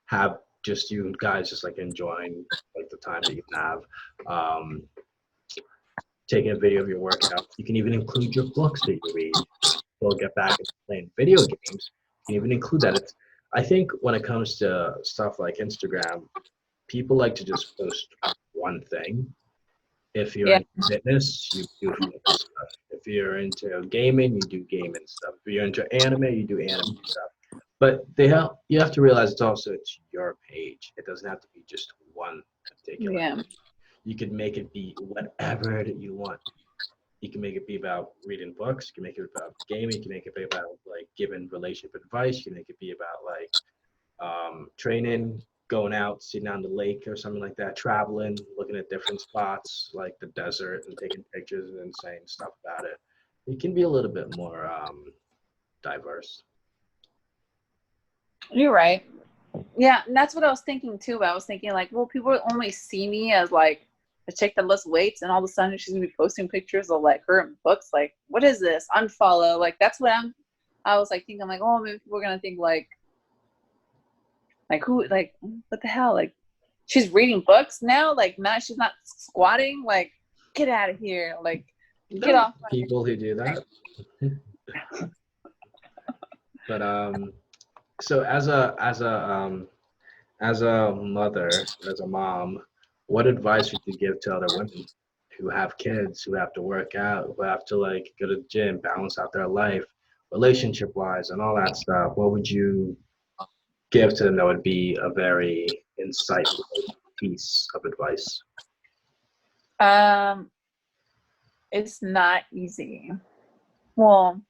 Have just you guys just like enjoying like the time that you have. Um, taking a video of your workout. You can even include your books that you read. We'll get back into playing video games. You can even include that. I think when it comes to stuff like Instagram, people like to just post one thing. If you're Yeah. into fitness, you do fitness stuff. If you're into gaming, you do gaming stuff. If you're into anime, you do anime stuff. But you have to realize it's your page. It doesn't have to be just one particular. Yeah. You can make it be whatever that you want. You can make it be about reading books. You can make it about gaming. You can make it be about like giving relationship advice. You can make it be about like training, going out, sitting on the lake or something like that, traveling, looking at different spots like the desert and taking pictures and saying stuff about it. It can be a little bit more diverse. You're right. Yeah, and that's what I was thinking too. But I was thinking like, well, people only see me as like the chick that lifts weights, and all of a sudden she's gonna be posting pictures of like her in books. Like, what is this? Unfollow. Like, that's what I was like thinking, like, oh, maybe people are gonna think like who, like, what the hell? Like, she's reading books now. Like, now she's not squatting. Like, get out of here. Like, get off. People who do that. But so as a mother, as a mom, what advice would you give to other women who have kids, who have to work out, who have to like go to the gym, balance out their life, relationship wise, and all that stuff? What would you give to them that would be a very insightful piece of advice? It's not easy. Well,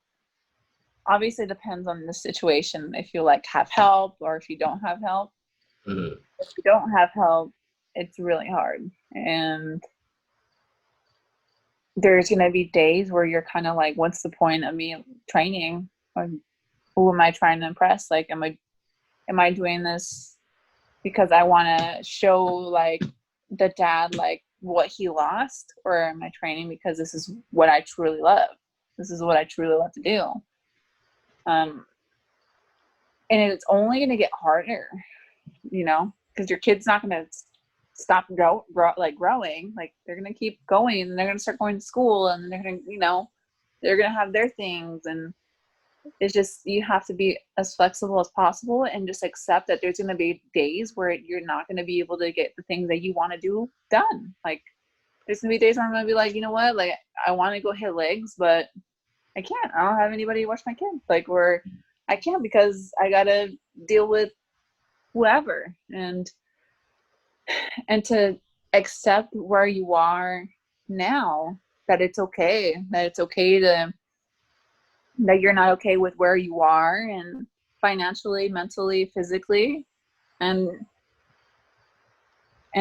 obviously it depends on the situation. If you like have help or if you don't have help. Mm-hmm. If you don't have help, it's really hard. And there's going to be days where you're kind of like, what's the point of me training? Or who am I trying to impress? Like, am I doing this because I want to show like the dad like what he lost, or am I training because this is what I truly love? This is what I truly love to do. And it's only going to get harder, you know, because your kid's not going to stop growing. Like, they're going to keep going, and they're going to start going to school, and they're going to, you know, they're going to have their things. And it's just, you have to be as flexible as possible and just accept that there's going to be days where you're not going to be able to get the things that you want to do done. Like, there's going to be days where I'm going to be like, you know what, like, I want to go hit legs, but I can't. I don't have anybody to watch my kids. Like, or I can't because I got to deal with whoever. And to accept where you are now, that it's okay, that you're not okay with where you are, and financially, mentally, physically, and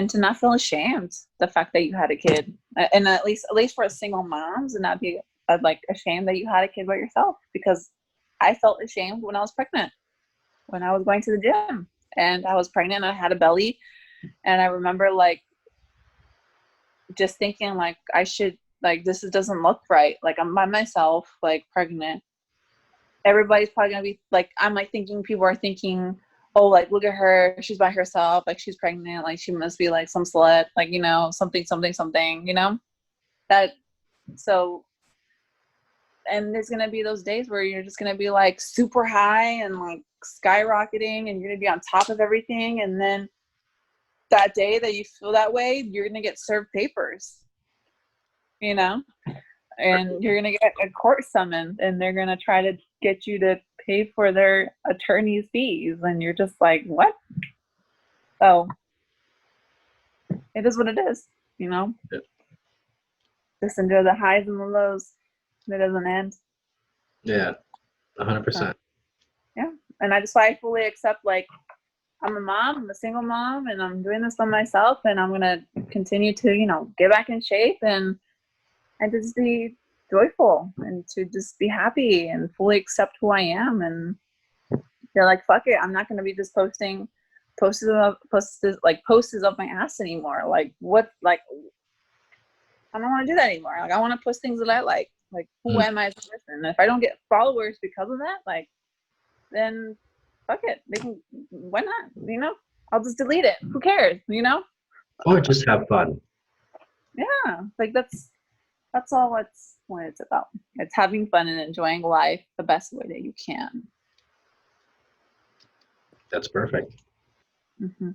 to not feel ashamed the fact that you had a kid, and at least for a single moms, and not be like ashamed that you had a kid by yourself, because I felt ashamed when I was pregnant, when I was going to the gym and I was pregnant and I had a belly, and I remember like just thinking like, I should, like, this doesn't look right, like I'm by myself, like pregnant. Everybody's probably gonna be like, I'm like thinking, people are thinking, oh, like, look at her, she's by herself, like she's pregnant, like she must be like some slut, like, you know, something, you know, that. So, and there's gonna be those days where you're just gonna be like super high and like skyrocketing, and you're gonna be on top of everything, and then that day that you feel that way, you're gonna get served papers, you know, and you're gonna get a court summons, and they're gonna try to get you to pay for their attorney's fees, and you're just like, what? So it is what it is, you know. Yeah. Just enjoy the highs and the lows. It doesn't end. Yeah, 100%. Yeah, and that's why I fully accept, like, I'm a mom, I'm a single mom, and I'm doing this by myself, and I'm gonna continue to, you know, get back in shape and to just be joyful and to just be happy and fully accept who I am, and they're like, fuck it, I'm not gonna be just posting posters of my ass anymore. Like, what? Like, I don't want to do that anymore. Like, I want to post things that I like. Like, who am I as a person? And if I don't get followers because of that, like, then fuck it. They can. Why not? You know, I'll just delete it. Who cares? You know? Or just have fun. Yeah, like that's all what it's about. It's having fun and enjoying life the best way that you can. That's perfect. Mm-hmm.